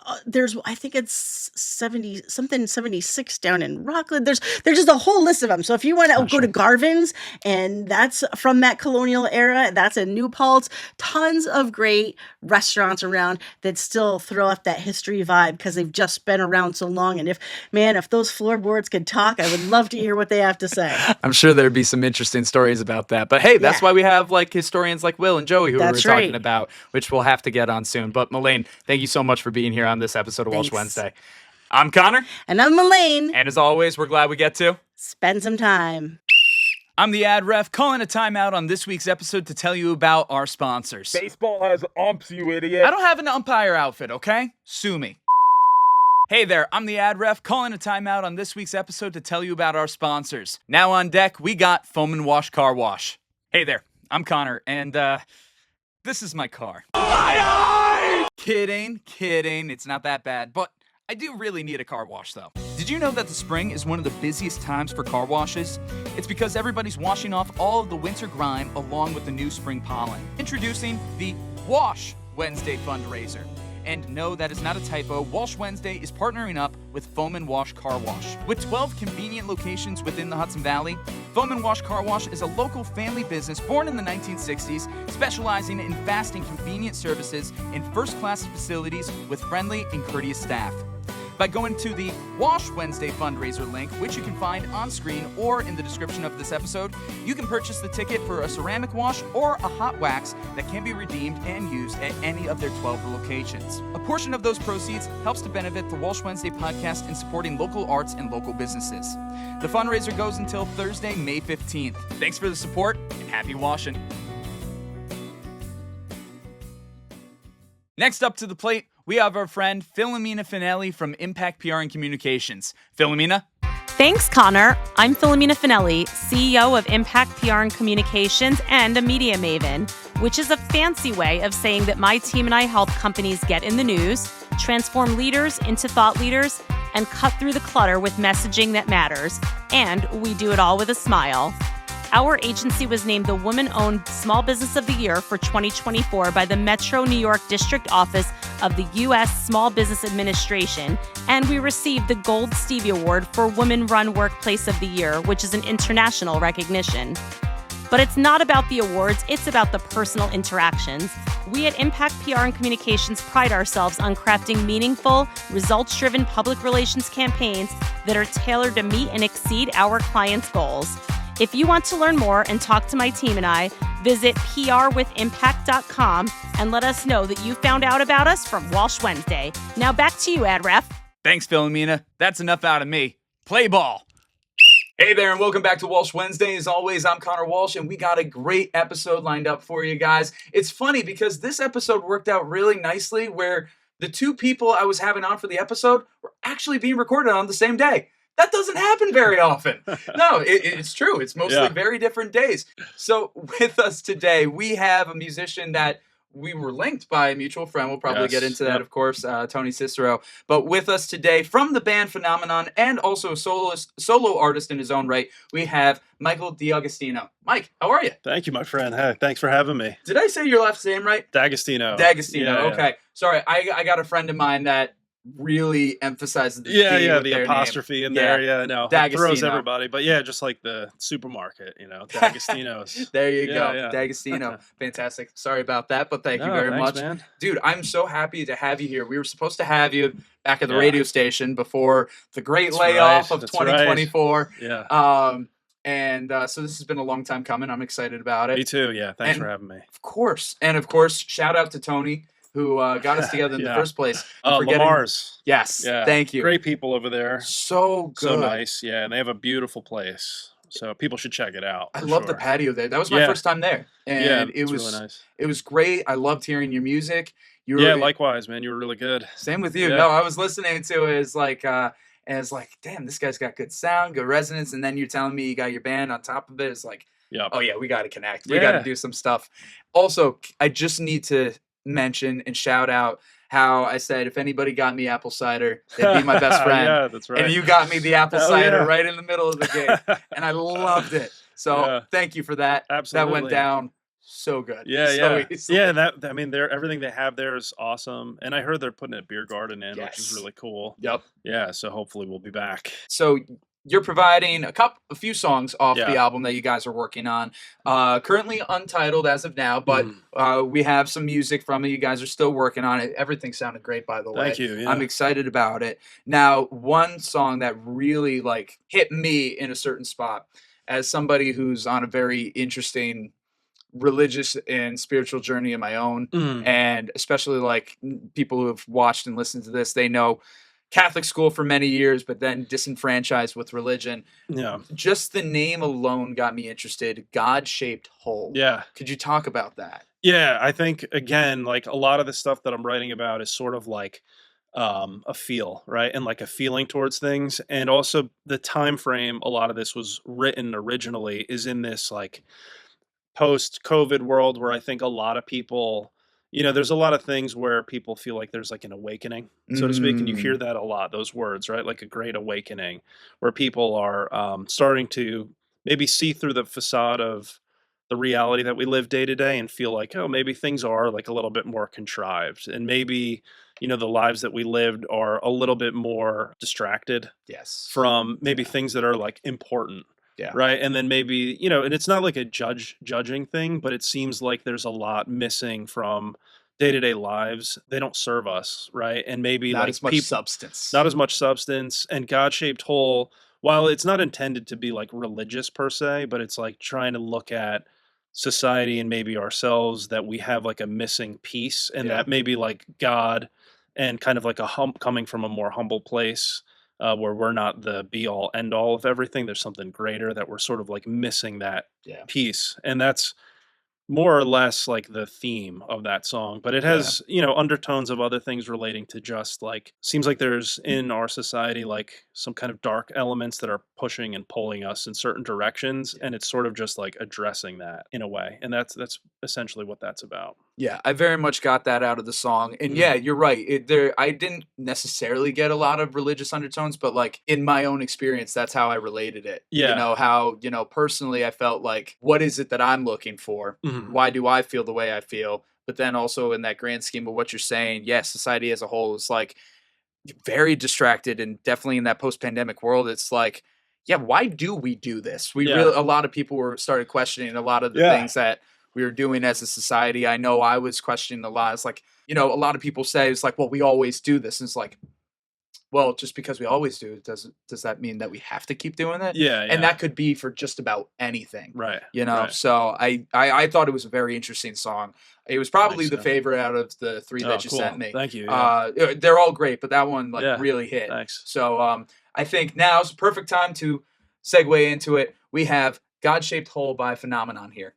I think it's 76 down in Rockland. There's just a whole list of them. So if you want to go to Garvin's, and that's from that colonial era, that's in New Paltz. Tons of great restaurants around that still throw off that history vibe because they've just been around so long. And if those floorboards could talk, I would love to hear what they have to say. I'm sure there'd be some interesting stories about that. But hey, that's why we have like historians like Will and Joey who we were That's talking right. about, which we'll have to get on soon. But Melaine, thank you so much for being here on this episode of Walsh Thanks. Wednesday. I'm Connor, And I'm Melaine. and as always, we're glad we get to. Spend some time. I'm the ad ref calling a timeout on this week's episode to tell you about our sponsors. Baseball has umps, you idiot. I don't have an umpire outfit, okay? Sue me. Hey there, I'm the ad ref calling a timeout on this week's episode to tell you about our sponsors. Now on deck, we got Foam and Wash Car Wash. Hey there, I'm Connor, and this is my car. Kidding, it's not that bad, but I do really need a car wash though. Did you know that the spring is one of the busiest times for car washes? It's because everybody's washing off all of the winter grime along with the new spring pollen. Introducing the Walsh Wednesday fundraiser. And no, that is not a typo. Walsh Wednesday is partnering up with Foam and Wash Car Wash. With 12 convenient locations within the Hudson Valley, Foam and Wash Car Wash is a local family business born in the 1960s, specializing in fast and convenient services in first-class facilities with friendly and courteous staff. By going to the Walsh Wednesday fundraiser link, which you can find on screen or in the description of this episode, you can purchase the ticket for a ceramic wash or a hot wax that can be redeemed and used at any of their 12 locations. A portion of those proceeds helps to benefit the Walsh Wednesday podcast in supporting local arts and local businesses. The fundraiser goes until Thursday, May 15th. Thanks for the support and happy washing. Next up to the plate, we have our friend Philomena Finelli from Impact PR and Communications. Philomena? Thanks, Connor. I'm Philomena Finelli, CEO of Impact PR and Communications and a media maven, which is a fancy way of saying that my team and I help companies get in the news, transform leaders into thought leaders, and cut through the clutter with messaging that matters. And we do it all with a smile. Our agency was named the Woman-Owned Small Business of the Year for 2024 by the Metro New York District Office of the U.S. Small Business Administration, and we received the Gold Stevie Award for Women-Run Workplace of the Year, which is an international recognition. But it's not about the awards, it's about the personal interactions. We at Impact PR and Communications pride ourselves on crafting meaningful, results-driven public relations campaigns that are tailored to meet and exceed our clients' goals. If you want to learn more and talk to my team and I, visit prwithimpact.com and let us know that you found out about us from Walsh Wednesday. Now back to you, Ad Ref. Thanks, Philomena. That's enough out of me. Play ball. Hey there, and welcome back to Walsh Wednesday. As always, I'm Connor Walsh, and we got a great episode lined up for you guys. It's funny because this episode worked out really nicely where the two people I was having on for the episode were actually being recorded on the same day. That doesn't happen very often. No, it's true. It's mostly very different days. So with us today, we have a musician that we were linked by a mutual friend. We'll probably get into that, of course, Tony Cicero. But with us today, from the band Phenomenon and also a solo artist in his own right, we have Michael D'Agostino. Mike, how are you? Thank you, my friend. Hey, thanks for having me. Did I say your last name right? D'Agostino. D'Agostino, okay. Sorry, I got a friend of mine that really emphasizes the D with the their apostrophe name. in there. No, it throws D'Agostino. everybody. But just like the supermarket, D'Agostino's. There you go, Yeah. D'Agostino. Fantastic. Sorry about that, but thank you very thanks, much. Man. Dude, I'm so happy to have you here. We were supposed to have you back at the radio station before the great layoff of 2024. Yeah. So this has been a long time coming. I'm excited about it. Me too. Yeah. Thanks for having me. Of course. And of course, shout out to Tony, who got us together in the first place. Lamar's. Yes. Yeah. Thank you. Great people over there. So good. So nice. Yeah. And they have a beautiful place. So people should check it out. I love the patio there. That was my first time there. And it was really nice. It was great. I loved hearing your music. Likewise, man. You were really good. Same with you. Yeah. No, I was listening to it as like damn, this guy's got good sound, good resonance. And then you're telling me you got your band on top of it. It's like, oh yeah, we got to connect. We got to do some stuff. Also, I just need to mention and shout out how I said, if anybody got me apple cider, they'd be my best friend. Yeah, that's right. And you got me the apple cider right in the middle of the game. And I loved it. So thank you for that. Absolutely. That went down so good. Yeah. Easily. Everything they have there is awesome. And I heard they're putting a beer garden in, which is really cool. Yep. Yeah, so hopefully we'll be back. So you're providing a few songs off the album that you guys are working on. Currently untitled as of now, but we have some music from it. You guys are still working on it. Everything sounded great, by the way. Thank you. Yeah. I'm excited about it. Now, one song that really hit me in a certain spot, as somebody who's on a very interesting religious and spiritual journey of my own, and especially people who have watched and listened to this, they know Catholic school for many years, but then disenfranchised with religion. Yeah. Just the name alone got me interested. God-shaped hole. Yeah. Could you talk about that? Yeah, I think again, a lot of the stuff that I'm writing about is sort of a feel, right? And a feeling towards things. And also the time frame a lot of this was written originally is in this post-COVID world where I think a lot of people, there's a lot of things where people feel like there's an awakening, so to speak. And you hear that a lot, those words, right? Like a great awakening, where people are starting to maybe see through the facade of the reality that we live day to day and feel like, oh, maybe things are a little bit more contrived. And maybe, the lives that we lived are a little bit more distracted from maybe things that are important. Yeah. Right. And then maybe, and it's not a judging thing, but it seems like there's a lot missing from day-to-day lives. They don't serve us. Right. And maybe not as much substance. Not as much substance. And God-shaped hole, while it's not intended to be religious per se, but it's trying to look at society and maybe ourselves, that we have a missing piece, and that maybe God and kind of coming from a more humble place, where we're not the be all end all of everything. There's something greater that we're sort of missing that piece. And that's more or less the theme of that song, but it has, undertones of other things relating to just seems like there's in our society, some kind of dark elements that are pushing and pulling us in certain directions. And it's sort of just addressing that in a way. And that's essentially what that's about. Yeah, I very much got that out of the song. And yeah, you're right. I didn't necessarily get a lot of religious undertones, but in my own experience, that's how I related it. Yeah. How, personally I felt what is it that I'm looking for? Mm-hmm. Why do I feel the way I feel? But then also in that grand scheme of what you're saying, yes, society as a whole is very distracted, and definitely in that post-pandemic world, it's why do we do this? A lot of people started questioning a lot of the things that we were doing as a society. I know I was questioning a lot. It's a lot of people say it's well, we always do this. And it's well, just because we always do, does that mean that we have to keep doing it? Yeah, And yeah. that could be for just about anything. Right. You know, Right. so I thought it was a very interesting song. It was probably Thanks, the man. favorite out of the three Oh, that you cool. sent me. Thank you. Yeah. They're all great, but that one like Yeah, really hit. thanks. So I think now's the perfect time to segue into it. We have God-Shaped Hole by Phenomenon here.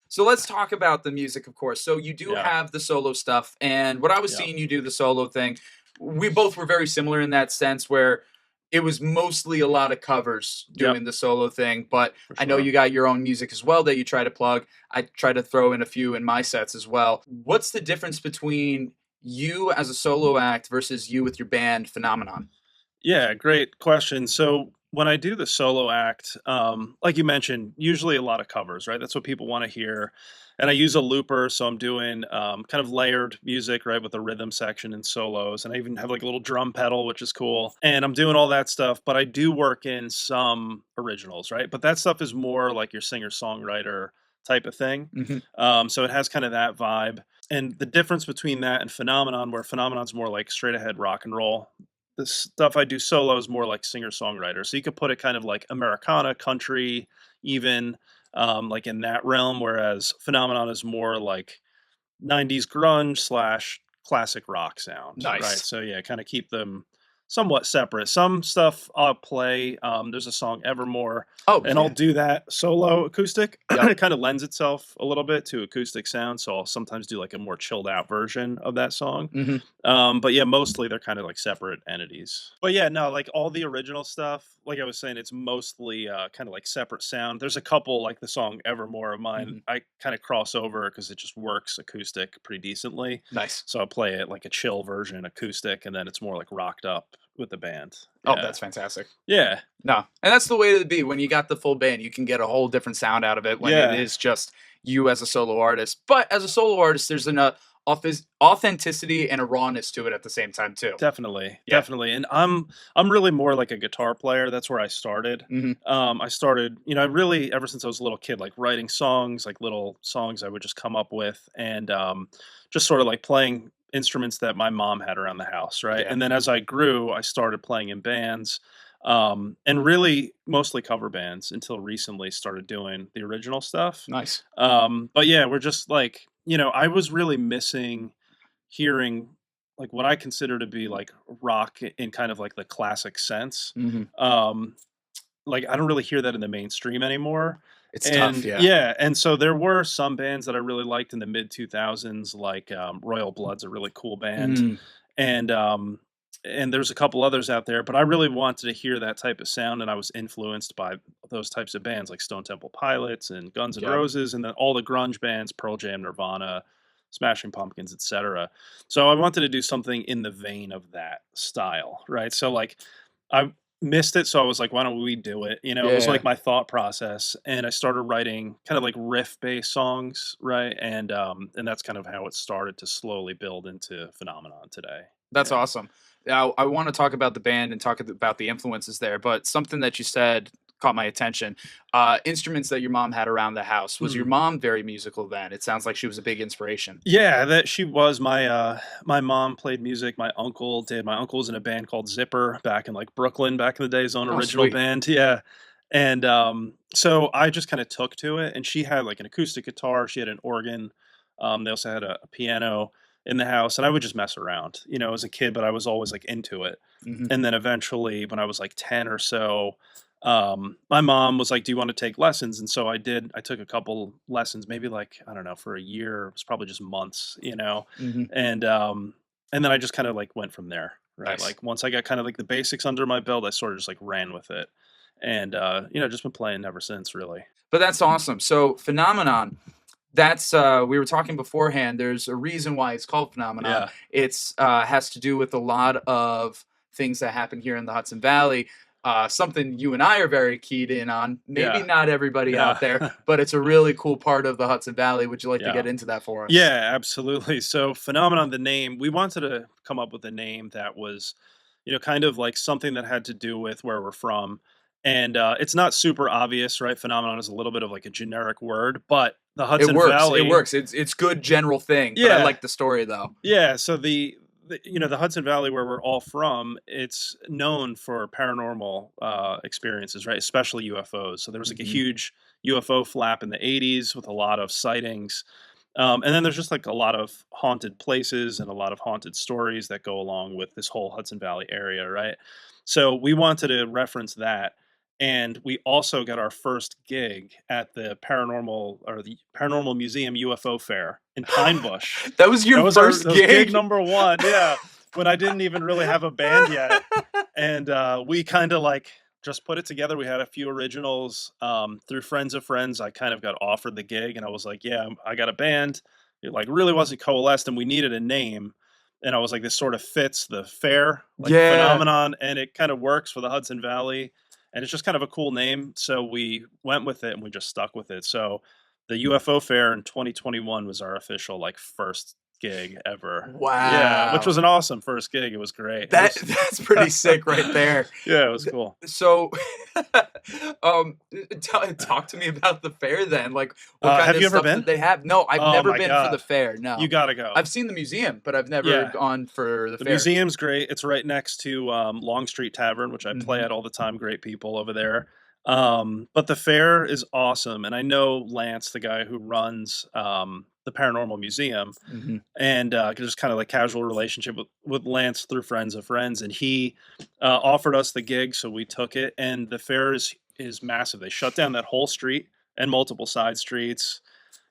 So let's talk about the music, of course. So you do Yeah. have the solo stuff, and what I was Yeah. seeing you do the solo thing, we both were very similar in that sense where it was mostly a lot of covers doing the solo thing, but For I know sure. you got your own music as well that you try to plug. I try to throw in a few in my sets as well. What's the difference between you as a solo act versus you with your band Phenomenon? Yeah, great question. So when I do the solo act, like you mentioned, usually a lot of covers, right? That's what people want to hear. And I use a looper, so I'm doing kind of layered music, right, with a rhythm section and solos. And I even have like a little drum pedal, which is cool. And I'm doing all that stuff, but I do work in some originals, right? But that stuff is more like your singer-songwriter type of thing. So it has kind of that vibe. And the difference between that and Phenomenon, where Phenomenon's more like straight ahead rock and roll, the stuff I do solo is more like singer-songwriter. So you could put it kind of like Americana, country, even like in that realm, whereas Phenomenon is more like 90s grunge slash classic rock sound. Nice. Right. So yeah, kind of keep them somewhat separate. Some stuff I'll play. There's a song Evermore. And I'll do that solo acoustic. It kind of lends itself a little bit to acoustic sound. So I'll sometimes do like a more chilled out version of that song. But yeah, mostly they're kind of like separate entities. But yeah, no, like all the original stuff, like I was saying, it's mostly kind of like separate sound. There's a couple, like the song Evermore of mine, I kind of cross over because it just works acoustic pretty decently. Nice. So I play it like a chill version acoustic, and then it's more like rocked up with the band. Oh, that's fantastic. Yeah. No, and that's the way to be. When you got the full band, you can get a whole different sound out of it when it is just you as a solo artist. But as a solo artist, there's an authenticity and a rawness to it at the same time too. Definitely. And I'm really more like a guitar player. That's where I started. I started, I really, ever since I was a little kid, like writing songs, like little songs I would just come up with, and just sort of like playing instruments that my mom had around the house, right? And then as I grew, I started playing in bands, and really mostly cover bands until recently started doing the original stuff. Nice. But yeah, we're just like, I was really missing hearing like what I consider to be like rock in kind of like the classic sense. Like I don't really hear that in the mainstream anymore. It's tough, yeah. Yeah, and so there were some bands that I really liked in the mid 2000s, like Royal Blood's a really cool band, and there's a couple others out there. But I really wanted to hear that type of sound, and I was influenced by those types of bands like Stone Temple Pilots and Guns N' Roses, and then all the grunge bands, Pearl Jam, Nirvana, Smashing Pumpkins, etc. So I wanted to do something in the vein of that style, right? So like I missed it, so I was like, why don't we do it? It was like my thought process, and I started writing kind of like riff-based songs, right? And that's kind of how it started to slowly build into Phenomenon today. That's awesome. Now, I want to talk about the band and talk about the influences there, but something that you said caught my attention. Instruments that your mom had around the house. Was your mom very musical then? It sounds like she was a big inspiration. Yeah, that she was. My mom played music. My uncle did. My uncle was in a band called Zipper back in like Brooklyn back in the day, his own original band. Yeah. And so I just kind of took to it, and she had like an acoustic guitar. She had an organ. They also had a piano in the house, and I would just mess around, as a kid, but I was always like into it. And then eventually when I was like 10 or so, my mom was like, do you want to take lessons? And so I did. I took a couple lessons, maybe like, I don't know, for a year. It was probably just months, and then I just kind of like went from there, right? Nice. Like once I got kind of like the basics under my belt, I sort of just like ran with it, and just been playing ever since, really. But that's awesome. So Phenomenon, that's we were talking beforehand, there's a reason why it's called Phenomenon. It's has to do with a lot of things that happen here in the Hudson Valley. Something you and I are very keyed in on. Maybe not everybody out there, but it's a really cool part of the Hudson Valley. Would you like to get into that for us? Yeah, absolutely. So Phenomenon, the name, we wanted to come up with a name that was, kind of like something that had to do with where we're from. And it's not super obvious, right? Phenomenon is a little bit of like a generic word, but the Hudson Valley. It works. It's good general thing. But I like the story though. Yeah. So the Hudson Valley, where we're all from, it's known for paranormal experiences, right? Especially UFOs. So there was like a huge UFO flap in the 80s with a lot of sightings. And then there's just like a lot of haunted places and a lot of haunted stories that go along with this whole Hudson Valley area, right? So we wanted to reference that. And we also got our first gig at the Paranormal Museum UFO Fair in Pine Bush. That was your first gig? Gig number one, yeah. When I didn't even really have a band yet. And we kind of like just put it together. We had a few originals. Through friends of friends, I kind of got offered the gig, and I was like, yeah, I got a band. It like really wasn't coalesced, and we needed a name. And I was like, this sort of fits the fair, like Phenomenon, and it kind of works for the Hudson Valley. and it's just kind of a cool name. So we went with it and we just stuck with it. So the UFO Fair in 2021 was our official like first gig ever. Wow. Yeah, which was an awesome first gig. It was great. That's pretty sick right there. Yeah, it was cool. So, talk to me about the fair then. Like, what kind have of you ever stuff been? that they have? No, I've Oh never my been God. for the fair. No, You gotta go. I've seen the museum, but I've never Yeah. gone for the The fair. museum's great. It's right next to Long Street Tavern, which I play Mhm. at all the time. Great people over there. But the fair is awesome. And I know Lance, the guy who runs the Paranormal Museum, Mhm. and just kind of like casual relationship with Lance through friends of friends. And he offered us the gig, so we took it. And the fair is massive. They shut down that whole street and multiple side streets.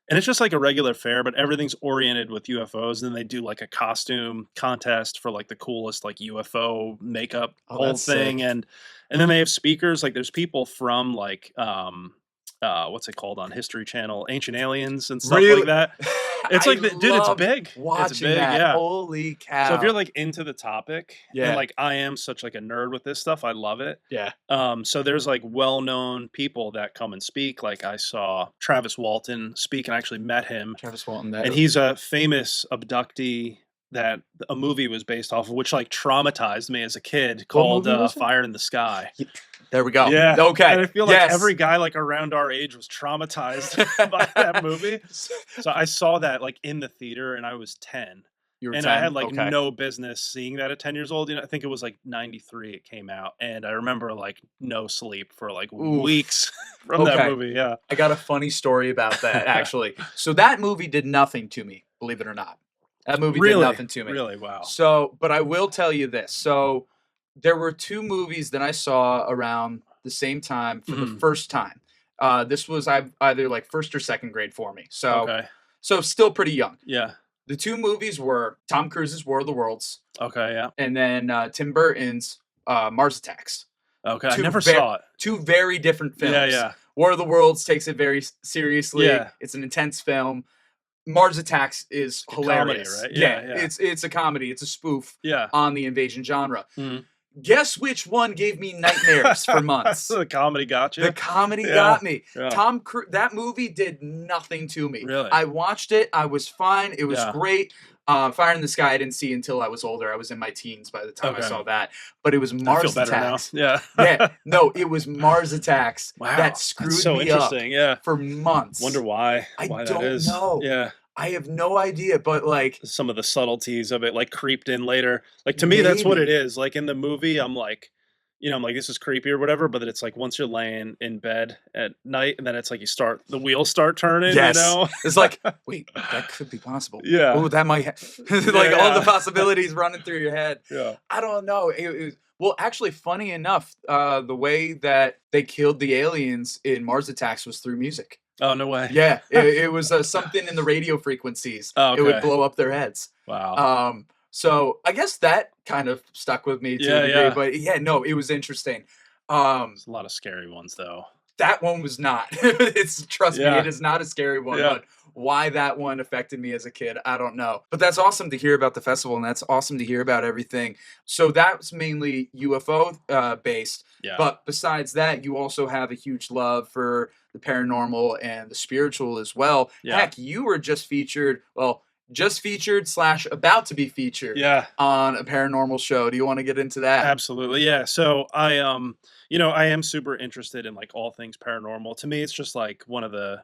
And it's just like a regular fair, but everything's oriented with UFOs. And then they do like a costume contest for like the coolest like UFO makeup Oh, whole that's thing. sick. And then they have speakers. Like there's people from like what's it called on History Channel, Ancient Aliens and stuff Really? like that. It's I like dude, it's love big. It's Watching big, that. yeah. Holy cow! So if you're like into the topic, Yeah. and like I am such like a nerd with this stuff, I love it. yeah, So there's like well-known people that come and speak. Like I saw Travis Walton speak and I actually met him. Travis Walton. That And he's a famous abductee that a movie was based off of, which like traumatized me as a kid, called movie was it? Fire in the Sky. there we go. Yeah. Okay. And I feel like Yes. every guy like around our age was traumatized by that movie. So I saw that like in the theater and I was 10. You were And 10? I had like Okay. no business seeing that at 10 years old. You know, I think it was like 93 it came out. And I remember like no sleep for like Oof. weeks from Okay. that movie. Yeah. I got a funny story about that actually. So that movie did nothing to me, believe it or not. That movie did nothing to me. Really? Wow. So, but I will tell you this. So, there were two movies that I saw around the same time for the Mhm. first time. This was either like first or second grade for me. So, Okay. so still pretty young. Yeah. The two movies were Tom Cruise's War of the Worlds Okay. Yeah. and then Tim Burton's Mars Attacks. Okay. I Two never ver- saw it. Two very different films. Yeah. Yeah. War of the Worlds takes it very seriously. Yeah. It's an intense film. Mars Attacks is Like a comedy, hilarious. right? Yeah, Yeah, yeah. it's a comedy. It's a spoof Yeah. on the invasion genre. Mhm. Guess which one gave me nightmares for months? The comedy got you. The comedy Yeah, got me. yeah. That movie did nothing to me. Really? I watched it. I was fine. It was Yeah. great. Fire in the Sky I didn't see until I was older. I was in my teens by the time I Okay. saw that. But it was I feel Mars better Attacks. now. Yeah. Yeah, no, it was Mars Attacks Wow. that screwed That's so me up interesting. Yeah. for months. Wonder why. I why don't that is. know. Yeah. I have no idea, but like, Some of the subtleties of it like creeped in later. Like to me, that's what it Maybe. is. Like in the movie, I'm like, I'm like, this is creepy or whatever, but it's like once you're laying in bed at night and then it's like the wheels start turning, yes, you know? it's like, wait, that could be possible. Yeah. Oh, that might like all yeah. the possibilities running through your head. Yeah. I don't know. Well, actually, funny enough, the way that they killed the aliens in Mars Attacks was through music. Oh, no way. Yeah, it was something in the radio frequencies. Oh, It would okay. blow up their heads. Wow. So I guess that kind of stuck with me to Yeah, a degree. yeah. But yeah, no, it was interesting. There's a lot of scary ones though. That one was not. Trust me, Yeah. it is not a scary one. Yeah. But why that one affected me as a kid, I don't know. But that's awesome to hear about the festival, and that's awesome to hear about everything. So that's mainly UFO based. Yeah. But besides that, you also have a huge love for the paranormal and the spiritual as well. Yeah. Heck, you were just featured. Well, just featured / about to be featured. Yeah. On a paranormal show. Do you want to get into that? Absolutely. Yeah. So I I am super interested in like all things paranormal. To me, it's just like one of the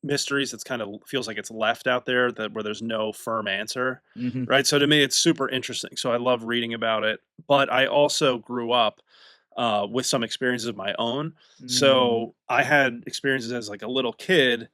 mysteries that's kind of feels like it's left out there where there's no firm answer. Mhm. Right. So to me, it's super interesting. So I love reading about it. But I also grew up with some experiences of my own. Mm. So I had experiences as like a little kid,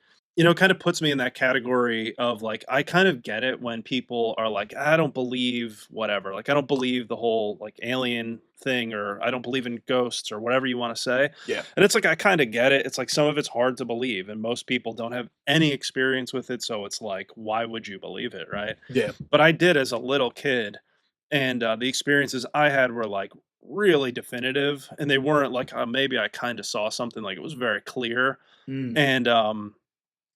kind of puts me in that category of like, I kind of get it when people are like, I don't believe whatever. Like, I don't believe the whole like alien thing, or I don't believe in ghosts, or whatever you want to say. Yeah. And it's like, I kind of get it. It's like some of it's hard to believe and most people don't have any experience with it. So it's like, why would you believe it? Right. Yeah. But I did as a little kid. And the experiences I had were like really definitive, and they weren't like maybe I kind of saw something. Like it was very clear. Mm. And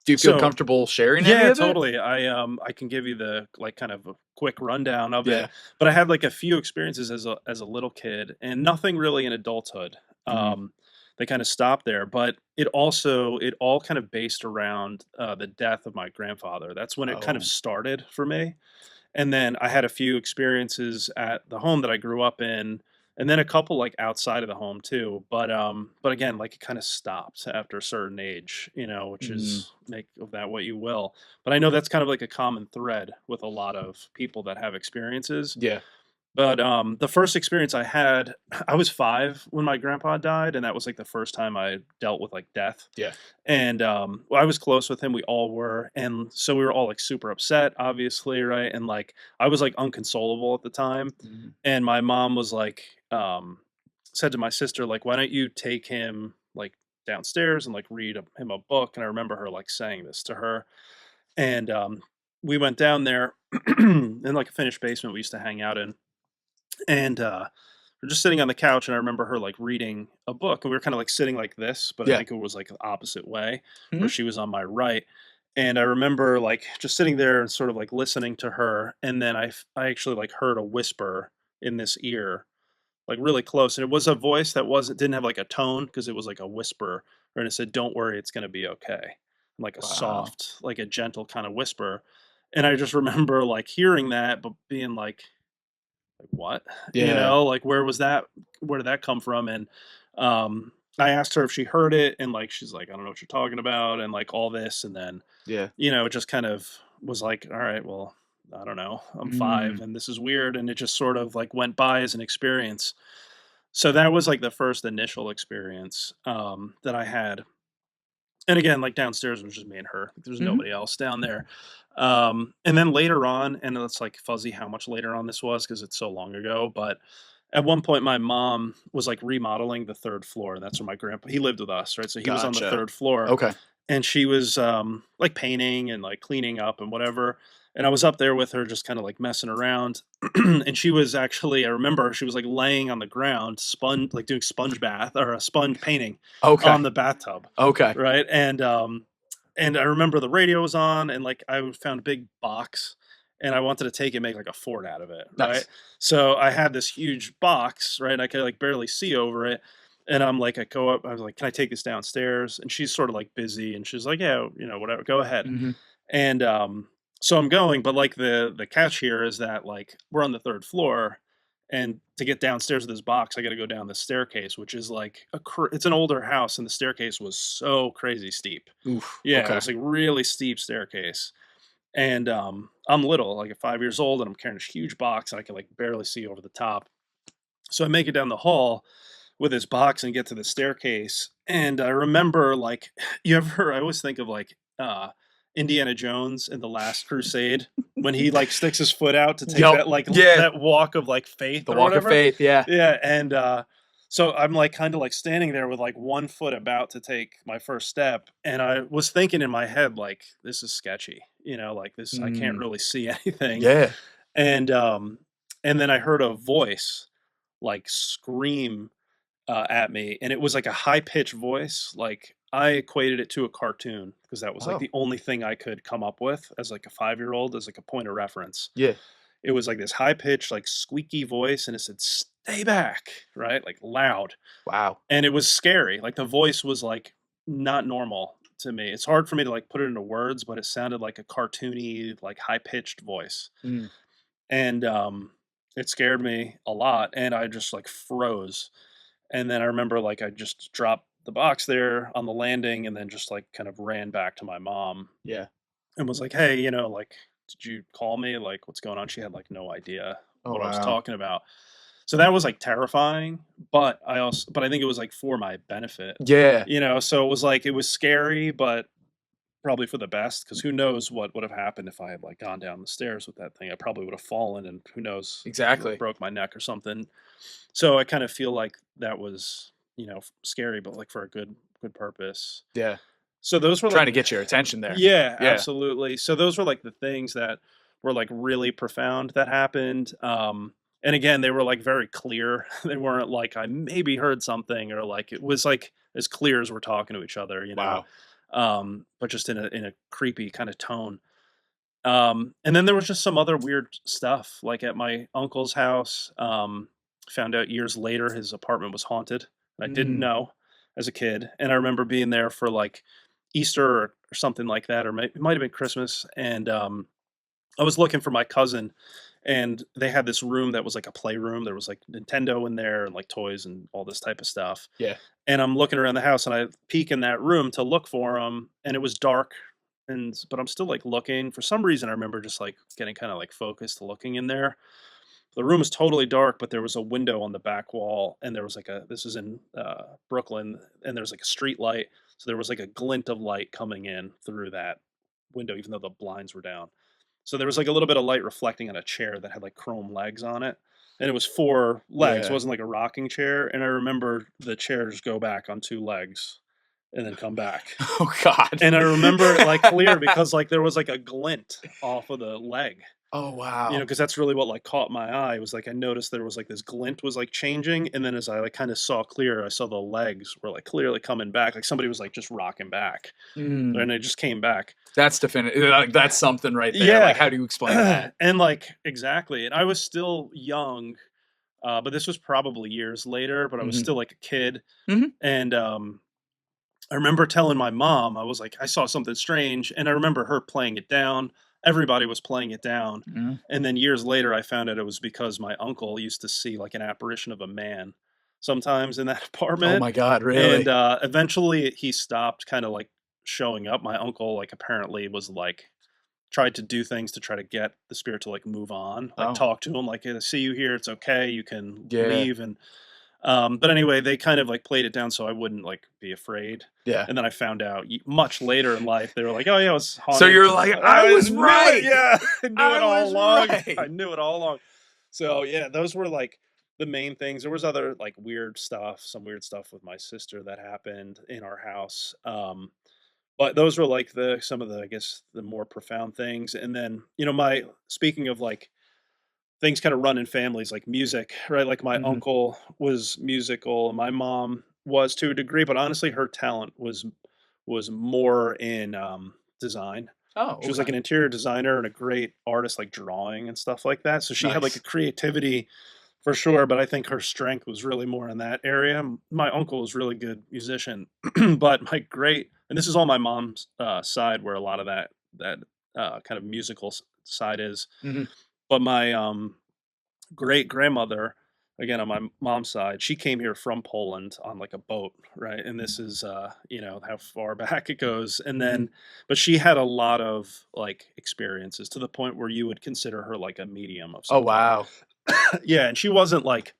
Do you feel so- comfortable sharing any yeah, of it? totally. I can give you the like kind of a quick rundown of Yeah. it. But I had like a few experiences as a little kid, and nothing really in adulthood. Mhm. they kind of stopped there. But it all kind of based around the death of my grandfather. That's when it kind of Oh. started for me. And then I had a few experiences at the home that I grew up in, and then a couple like outside of the home too. But again, like it kind of stopped after a certain age, which Mm. is make of that what you will. But I know that's kind of like a common thread with a lot of people that have experiences. Yeah. But the first experience I had, I was 5 when my grandpa died, and that was like the first time I dealt with like death. Yeah. And well, I was close with him. We all were, and so we were all like super upset, obviously, right? And like I was like unconsolable at the time, Mhm. and my mom was like, said to my sister, like, "Why don't you take him like downstairs and like read him a book?" And I remember her like saying this to her, and we went down there in like a finished basement we used to hang out in, and we're just sitting on the couch, and I remember her like reading a book, and we were kind of like sitting like this, but I Yeah. think it was like the opposite way, where Mhm. she was on my right. And I remember like just sitting there and sort of like listening to her, and then I actually like heard a whisper in this ear, like really close, and it was a voice that didn't have like a tone because it was like a whisper, and it said, "Don't worry, it's gonna be okay," like a Wow. soft, like a gentle kind of whisper. And I just remember like hearing that, but being like what? Yeah. Like where was that? Where did that come from? And I asked her if she heard it, and like she's like, I don't know what you're talking about, and like all this, and then Yeah. it just kind of was like, all right, well, I don't know, I'm 5, Mm. and this is weird, and it just sort of like went by as an experience. So that was like the first initial experience that I had. And again, like downstairs was just me and her. There's Mhm. nobody else down there. And then later on, and it's like fuzzy how much later on this was because it's so long ago. But at one point, my mom was like remodeling the 3rd floor. That's where my grandpa, he lived with us, right? So he was on the Gotcha. 3rd floor, Okay. and she was like painting and like cleaning up and whatever. And I was up there with her, just kind of like messing around. And she was actually, I remember she was like laying on the ground, like doing sponge bath or a sponge painting Okay. on the bathtub, Okay. right? And I remember the radio was on, and like I found a big box, and I wanted to take and make like a fort out of it, right? Nice. So I had this huge box, right? And I could like barely see over it. And I'm like, I go up, I was like, can I take this downstairs? And she's sort of like busy, and she's like, yeah, whatever, go ahead. Mhm. And so I'm going, but like the catch here is that like we're on the 3rd floor, and to get downstairs to this box, I got to go down the staircase, which is like it's an older house, and the staircase was so crazy steep. Oof. Yeah, it Okay. was like really steep staircase. And I'm little, like at 5 years old, and I'm carrying this huge box, and I can like barely see over the top. So I make it down the hall with this box and get to the staircase. And I remember like I always think of like Indiana Jones in The Last Crusade when he like sticks his foot out to take Yep. that like Yeah. that walk of like faith The or walk of whatever. faith. Yeah. Yeah, and so I'm like kind of like standing there with like one foot about to take my first step, and I was thinking in my head like this is sketchy, like this I can't Mm. really see anything. Yeah. And then I heard a voice like scream at me, and it was like a high pitched voice. Like I equated it to a cartoon because that was like Oh. the only thing I could come up with as like a 5-year old as like a point of reference. Yeah. It was like this high pitched, like squeaky voice, and it said, "Stay back," right? Like loud. Wow. And it was scary. Like the voice was like not normal to me. It's hard for me to like put it into words, but it sounded like a cartoony, like high pitched voice. Mm. And it scared me a lot. And I just like froze. And then I remember like I just dropped the box there on the landing, and then just like kind of ran back to my mom Yeah. and was like, "Hey, like, did you call me? Like, what's going on?" She had like no idea Oh, what I was wow. talking about. So that was like terrifying, but I think it was like for my benefit, Yeah. So it was like, it was scary, but probably for the best, because who knows what would have happened if I had like gone down the stairs with that thing. I probably would have fallen, and who knows, Exactly. broke my neck or something. So I kind of feel like that was, scary, but like for a good purpose. Yeah. So those were Trying to like, get your attention there. yeah, Yeah. absolutely. So those were like the things that were like really profound that happened. And again, they were like very clear. They weren't like I maybe heard something, or like it was like as clear as we're talking to each other, Wow. but just in a creepy kind of tone. And then there was just some other weird stuff, like at my uncle's house. Found out years later his apartment was haunted. And I didn't Mm. know. as a kid, and I remember being there for like Easter or something like that, or it might have been Christmas, and I was looking for my cousin, and they had this room that was like a playroom. There was like Nintendo in there and like toys and all this type of stuff. Yeah. And I'm looking around the house, and I peek in that room to look for him, and it was dark, but I'm still like looking. For some reason, I remember just like getting kind of like focused, looking in there. The room was totally dark, but there was a window on the back wall, and there was like this is in Brooklyn, and there's like a street light, so there was like a glint of light coming in through that window, even though the blinds were down. So there was like a little bit of light reflecting on a chair that had like chrome legs on it, and it was 4 legs. It Yeah. wasn't like a rocking chair. And I remember the chair just go back on 2 legs, and then come back. Oh God. And I remember it like clear because like there was like a glint off of the leg. Oh wow. You know, because that's really what like caught my eye. It was like I noticed there was like this glint was like changing, and then as I like kind of saw clear, I saw the legs were like clearly coming back, like somebody was like just rocking back, Mm. and it just came back. That's definitive. Like, that's something right there. Yeah. Like, how do you explain that? And like exactly, and I was still young, but this was probably years later. But I was Mhm. still like a kid, Mhm. and I remember telling my mom, I was like, I saw something strange, and I remember her playing it down. Everybody was playing it down. Mhm. And then years later, I found out it was because my uncle used to see like an apparition of a man sometimes in that Oh apartment. my God, really? And eventually he stopped kind of like showing up. My uncle, like, apparently was like, tried to do things to try to get the spirit to like move on, like Oh. talk to him, like, "Hey, I see you here. It's okay. You can Yeah. leave." And but anyway, they kind of like played it down so I wouldn't like be afraid. Yeah. And then I found out much later in life, they were like, "Oh yeah, it was haunted." So you're like, I was knew it, right. yeah, I knew I it all was along. right. I knew it all along. So yeah, those were like the main things. There was other like weird stuff, some weird stuff with my sister that happened in our house. But those were like some of the, I guess, the more profound things. And then, you know, speaking of like things kind of run in families, like music, right? Like my Mhm. uncle was musical, and my mom was to a degree, but honestly, her talent was more in design. Oh, She was like an interior designer and a great artist, like drawing and stuff like that. So she had like Nice. a creativity for sure, but I think her strength was really more in that area. My uncle was a really good musician, but and this is all my mom's side, where a lot of that kind of musical side is. Mhm. But my great grandmother, again on my mom's side, she came here from Poland on like a boat, right? And this is you know, how far back it goes. And then but she had a lot of like experiences to the point where you would consider her like a medium of some Oh wow. yeah, and she wasn't like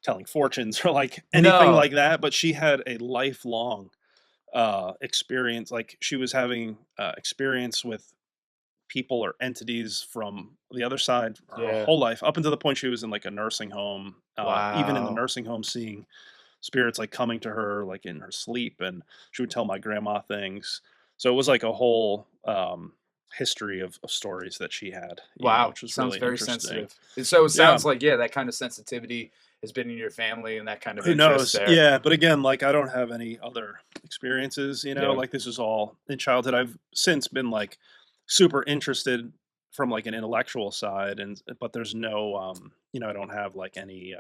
telling fortunes or like anything No. like that, but she had a lifelong experience. Like she was having experience with people or entities from the other side her Yeah. whole life, up until the point she was in like a nursing home. Even in the Wow. nursing home, seeing spirits like coming to her like in her sleep, and she would tell my grandma things. So it was like a whole history of stories that she had, Wow. which was Sounds really very interesting. sensitive. So it Yeah. sounds like, yeah, that kind of sensitivity has been in your family and that kind of Who interest knows? there. Yeah, but again, like I don't have any other experiences, Yeah. like this is all in childhood. I've since been like super interested from like an intellectual side, but there's no I don't have like any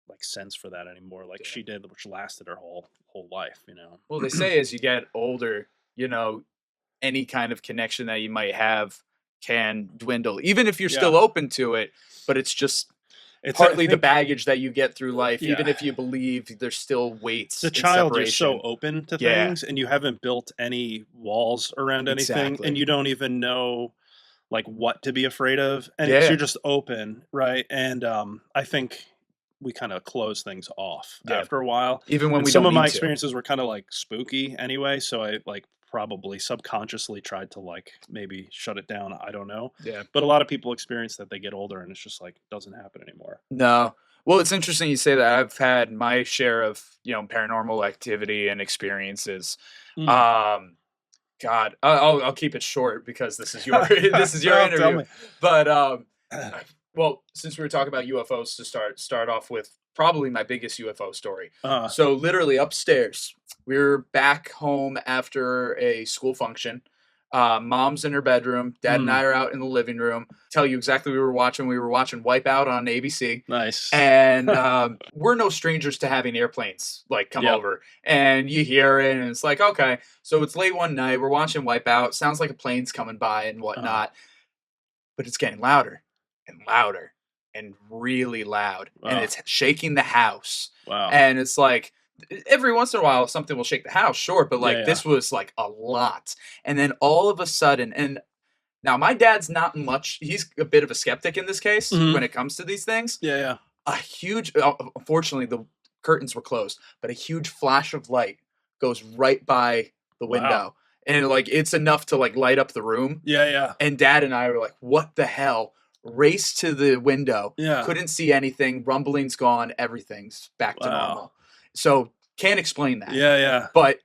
like sense for that anymore, like Yeah. she did, which lasted her whole life. Well, they say as you get older, any kind of connection that you might have can dwindle, even if you're still Yeah. open to it. But it's just It's partly I the think baggage that you get through life, even Yeah. if you believe there's still weights. the and child, you're so separation. open to Yeah. things, and you haven't built any walls around anything, Exactly. and you don't even know like what to be afraid of, and Yeah. you're just open, right? And I think we kind of close things off Yeah. after a while. Even when And we some don't of my need to. experiences were kind of like spooky anyway, so I like probably subconsciously tried to like maybe shut it down. I don't know. Yeah. But a lot of people experience that they get older and it's just like doesn't happen anymore. No. Well, it's interesting you say that. I've had my share of, paranormal activity and experiences. Mm. God, I'll keep it short because this is your this is your Well, tell interview. me. But well, since we were talking about UFOs, to start off with probably my biggest UFO story. So literally upstairs, we were back home after a school function. Mom's in her bedroom. Dad and I are out in the living room. Tell you exactly what we were watching. We were watching Wipeout on ABC. Nice. And we're no strangers to having airplanes like come over. And you hear it, and it's like, okay. So it's late one night. We're watching Wipeout. Sounds like a plane's coming by and whatnot. But it's getting louder and louder and really loud. And it's shaking the house. Wow. And it's like, every once in a while, something will shake the house, sure. But like this was like a lot. And then all of a sudden, and now my dad's not much, he's a bit of a skeptic in this case when it comes to these things. Yeah. A huge, unfortunately, the curtains were closed, but a huge flash of light goes right by the window. Wow. And like, it's enough to like light up the room. Yeah. And Dad and I were like, what the hell? Raced to the window. Yeah. Couldn't see anything. Rumbling's gone. Everything's back to normal. So can't explain that. Yeah. But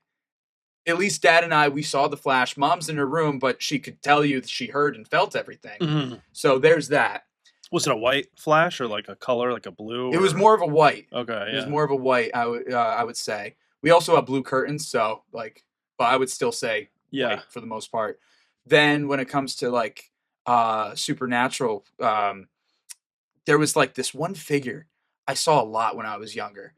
at least Dad and I, we saw the flash. Mom's in her room, but she could tell you that she heard and felt everything. Mm-hmm. So there's that. Was it a white flash or like a color, like a blue? It was more of a white. Okay, yeah. It was more of a white, I would say. We also have blue curtains, so like, but I would still say white for the most part. Then when it comes to like supernatural, there was like this one figure I saw a lot when I was younger.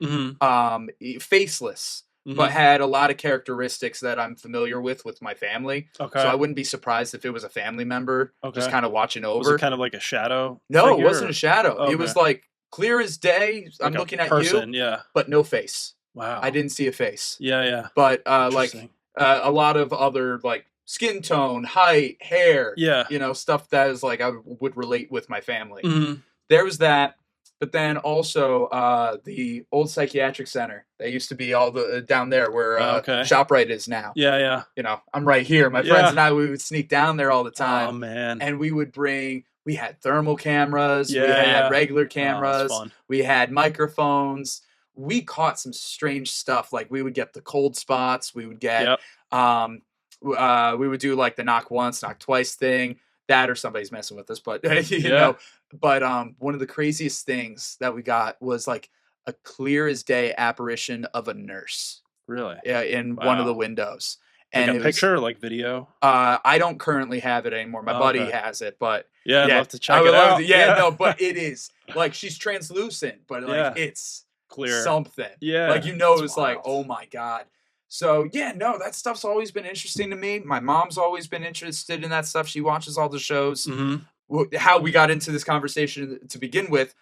Faceless, but had a lot of characteristics that I'm familiar with my family. Okay. So I wouldn't be surprised if it was a family member just kind of watching over. Was it kind of like a shadow? No, it wasn't a shadow. Okay. It was like clear as day. Like I'm looking at person, you, but no face. Wow. I didn't see a face. Yeah. But like a lot of other like skin tone, height, hair, stuff that is like I would relate with my family. There was that. But then also the old psychiatric center that used to be all the down there where ShopRite is now. Yeah. I'm right here. My friends and I, we would sneak down there all the time. Oh man! And we had thermal cameras. We had regular cameras. We had microphones. We caught some strange stuff. Like we would get the cold spots. We would get we would do like the knock once, knock twice thing. That or somebody's messing with us, but you know. But one of the craziest things that we got was like a clear as day apparition of a nurse. Really? Yeah, in one of the windows. And like a picture, like video? I don't currently have it anymore. My buddy has it, but I'd love to check it out. No, but it is like she's translucent, but like it's clear something. Yeah, like it was like, oh my god. So that stuff's always been interesting to me. My mom's always been interested in that stuff. She watches all the shows. How we got into this conversation to begin with,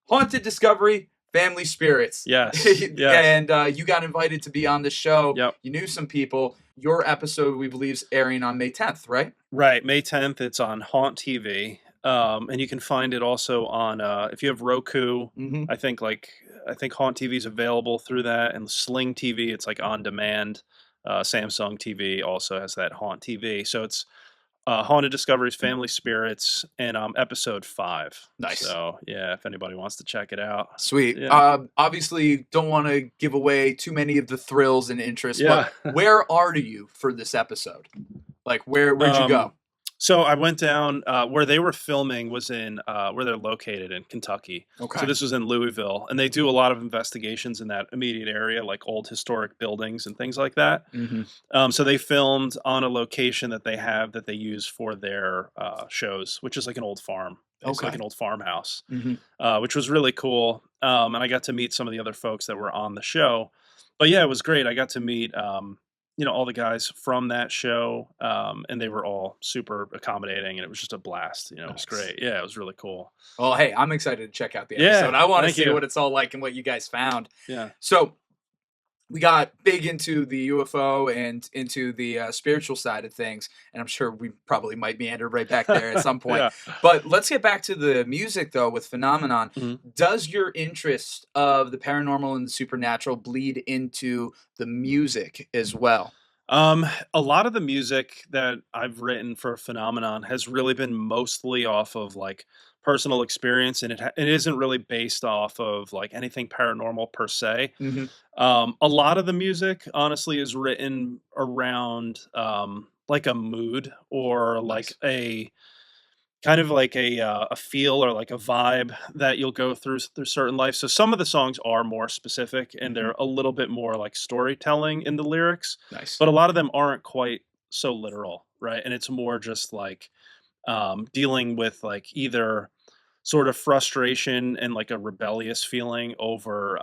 haunted discovery, family spirits. Yes. And you got invited to be on the show. Yep. You knew some people. Your episode, we believe, is airing on May 10th, right? Right. May 10th. It's on Haunt TV. And you can find it also on, if you have Roku, I think Haunt TV is available through that, and Sling TV, it's like on demand. Samsung TV also has that Haunt TV. So it's Haunted Discoveries, Family Spirits, and episode 5. Nice. So if anybody wants to check it out. Sweet. Obviously, don't want to give away too many of the thrills and interests, but where are you for this episode? Like, where'd you go? So I went down where they were filming was in where they're located in Kentucky. Okay. So this was in Louisville, and they do a lot of investigations in that immediate area, like old historic buildings and things like that. So they filmed on a location that they have that they use for their shows, which is like an old farm. It's like an old farmhouse, which was really cool. And I got to meet some of the other folks that were on the show. But it was great. I got to meet all the guys from that show, and they were all super accommodating, and it was just a blast. It was great. Yeah, it was really cool. Well, hey, I'm excited to check out the episode. I want to see what it's all like and what you guys found. Yeah. So we got big into the UFO and into the spiritual side of things, and I'm sure we probably might meander right back there at some point. But let's get back to the music, though, with Phenomenon. Does your interest of the paranormal and the supernatural bleed into the music as well? A lot of the music that I've written for Phenomenon has really been mostly off of like personal experience, and it isn't really based off of like anything paranormal per se. A lot of the music honestly is written around like a mood or like a kind of like a feel or like a vibe that you'll go through certain life. So some of the songs are more specific, and they're a little bit more like storytelling in the lyrics. Nice. But a lot of them aren't quite so literal. right? And it's more just like dealing with like either sort of frustration and like a rebellious feeling over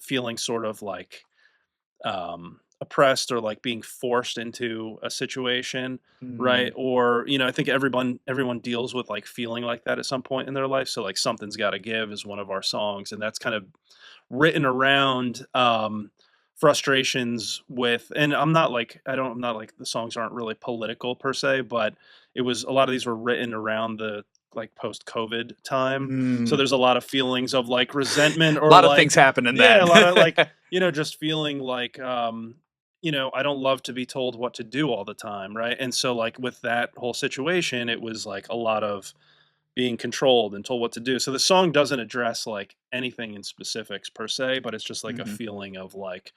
feeling sort of like oppressed or like being forced into a situation, right? Or I think everyone deals with like feeling like that at some point in their life. So like Something's Gotta Give is one of our songs, and that's kind of written around frustrations with, and I'm not like the songs aren't really political per se, but it was, a lot of these were written around the like post-COVID time. So there's a lot of feelings of like resentment or a lot of like, things happen in yeah, that. a lot of like, just feeling like, I don't love to be told what to do all the time, right? And so like with that whole situation, it was like a lot of being controlled and told what to do. So the song doesn't address like anything in specifics per se, but it's just like a feeling of like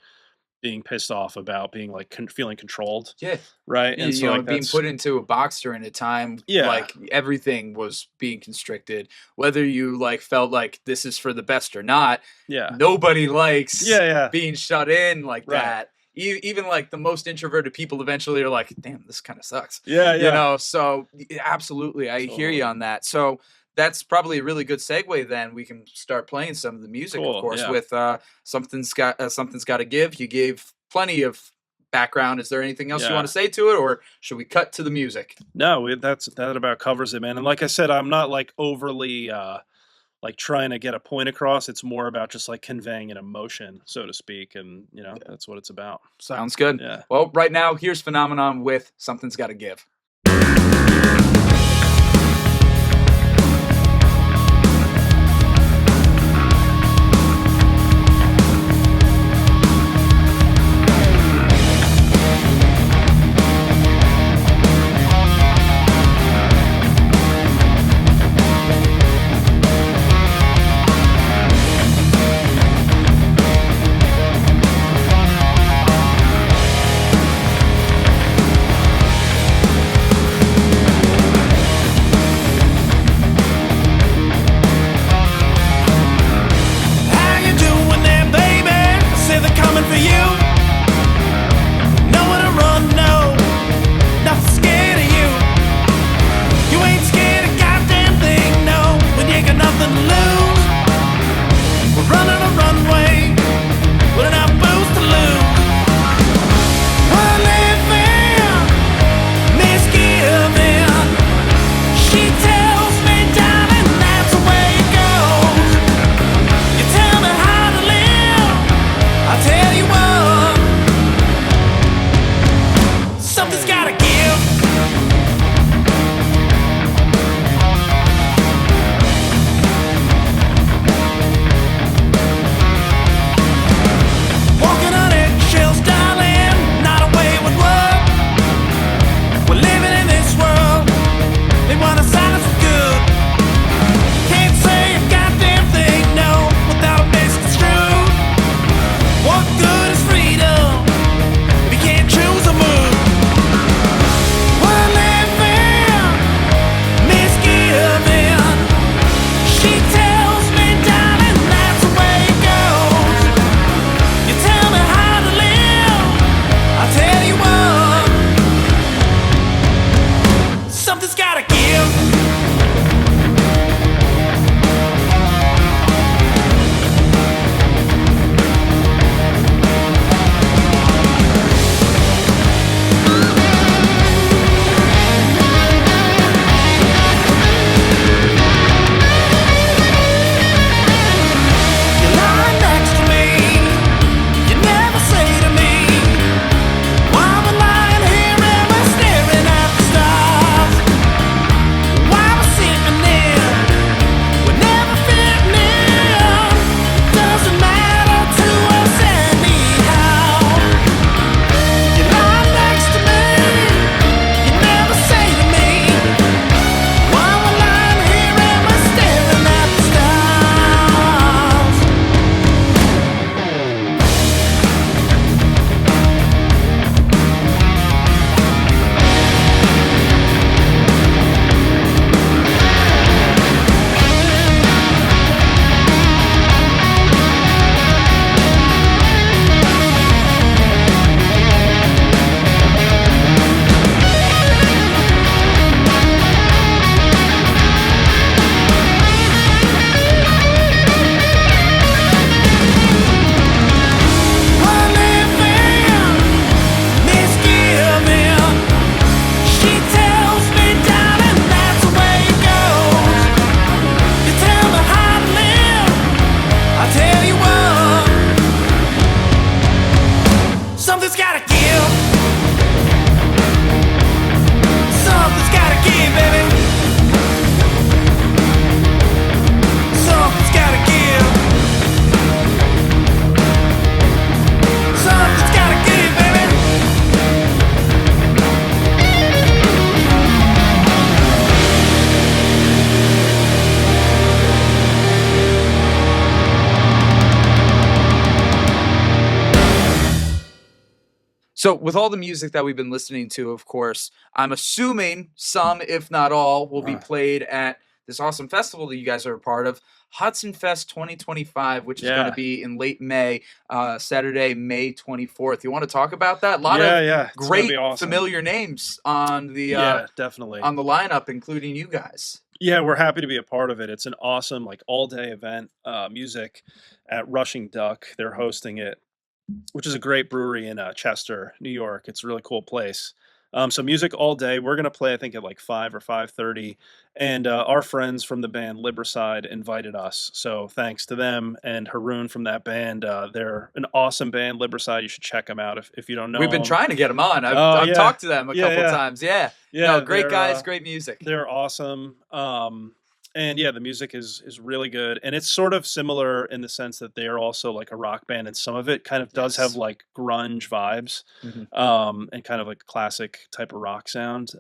being pissed off about being like feeling controlled, Yeah. right? You, And so like being that's, put into a box during a time Yeah. like everything was being constricted, whether you like felt like this is for the best or not. yeah, Nobody likes yeah, being shut in like Right. that. Even like the most introverted people eventually are like, damn, this kind of sucks. yeah. So absolutely, I hear you Totally. on that. So that's probably a really good segue. Then we can start playing some of the music, Cool, of course, yeah. with Something's Gotta Give. You gave plenty of background. Is there anything else you Yeah. want to say to it, or should we cut to the music? No, that about covers it, man. And like I said, I'm not like overly like trying to get a point across. It's more about just like conveying an emotion, so to speak, and that's what it's about. Sounds good. Yeah. Well, right now, here's Phenomenon with Something's Gotta Give. So with all the music that we've been listening to, of course, I'm assuming some, if not all, will be played at this awesome festival that you guys are a part of, Hudson Fest 2025, which is going to be in late May, Saturday, May 24th. You want to talk about that? A lot of great, familiar names on the definitely on the lineup, including you guys. Yeah, we're happy to be a part of it. It's an awesome, like, all-day event, music at Rushing Duck. They're hosting it, which is a great brewery in Chester, New York. It's a really cool place. So music all day. We're gonna play, I think, at like 5 or 5:30, and our friends from the band Libricide invited us. So thanks to them and Haroon from that band. They're an awesome band, Libricide. You should check them out if you don't know. We've been them. trying to get them on. I've talked to them a couple times. Yeah, no, great guys, great music. They're awesome. And yeah, the music is really good, and it's sort of similar in the sense that they are also like a rock band, and some of it kind of does have like grunge vibes, and kind of like classic type of rock sound,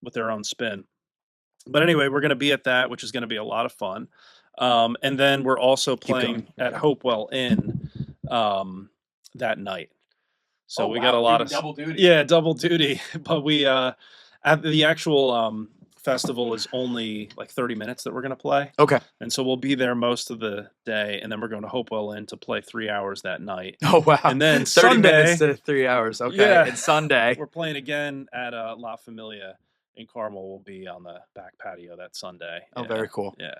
with their own spin. But anyway, we're going to be at that, which is going to be a lot of fun, and then we're also playing at Hopewell Inn that night. So we got a lot of double duty. Yeah, double duty. But we at the actual festival is only like 30 minutes that we're going to play. Okay. And so we'll be there most of the day, and then we're going to Hopewell Inn to play 3 hours that night. Oh, wow. And then 30 Sunday, minutes to 3 hours. Okay. Yeah. And Sunday. we're playing again at La Familia in Carmel. We'll be on the back patio that Sunday. Oh, very cool. Yeah.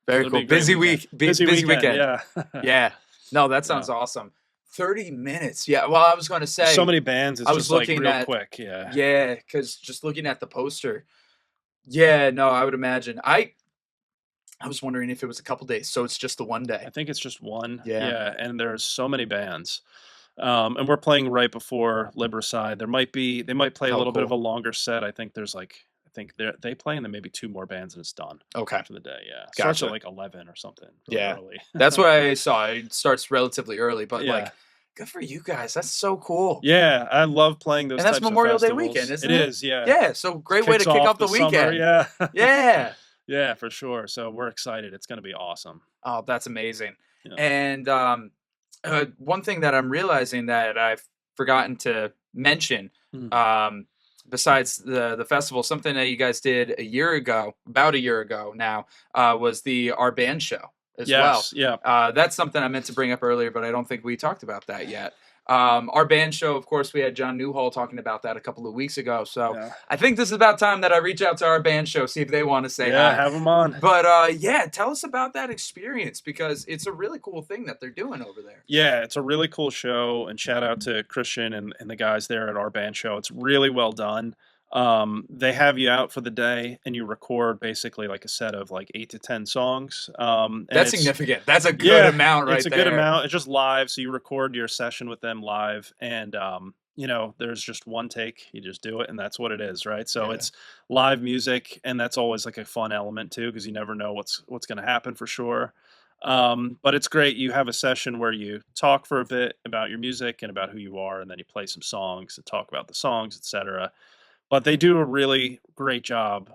Very It'll cool. be a great Busy weekend. week. Busy weekend. Yeah. Yeah. No, that sounds awesome. 30 minutes. Yeah. Well, I was going to say. So many bands. It's I was just like looking real at, quick. Yeah. Yeah. Because just looking at the poster. Yeah. No, I would imagine. I was wondering if it was a couple days. So it's just the one day. I think it's just one. Yeah. And there's so many bands. And we're playing right before Libricide. They might play a little bit of a longer set. I think they play, and then maybe 2 more bands, and it's done. Okay. For the day, yeah. Gotcha. Starts at like 11 or something. Really early. That's what I saw. It starts relatively early, but Yeah. like, good for you guys. That's so cool. Yeah, I love playing those. And that's types of Memorial Day festivals. weekend, isn't it? It is, yeah. Yeah. So great way to Kicks kick off the summer, weekend. yeah. Yeah. Yeah, for sure. So we're excited. It's going to be awesome. Oh, that's amazing. Yeah. And one thing that I'm realizing that I've forgotten to mention, besides the festival, something that you guys did about a year ago now, was our band show as well. Yeah. That's something I meant to bring up earlier, but I don't think we talked about that yet. Our band show, of course, we had John Newhall talking about that a couple of weeks ago. So I think this is about time that I reach out to our band show, see if they want to say hi. Have them on. But yeah, tell us about that experience, because it's a really cool thing that they're doing over there. Yeah, it's a really cool show, and shout out to Christian and the guys there at our band show. It's really well done. They have you out for the day, and you record basically like a set of like 8 to 10 songs. That's significant. That's a good amount right there. It's a good amount. It's just live. So you record your session with them live, and, there's just one take. You just do it, and that's what it is, right? So it's live music, and that's always like a fun element too, because you never know what's going to happen for sure. But it's great. You have a session where you talk for a bit about your music and about who you are, and then you play some songs and talk about the songs, etc. But they do a really great job.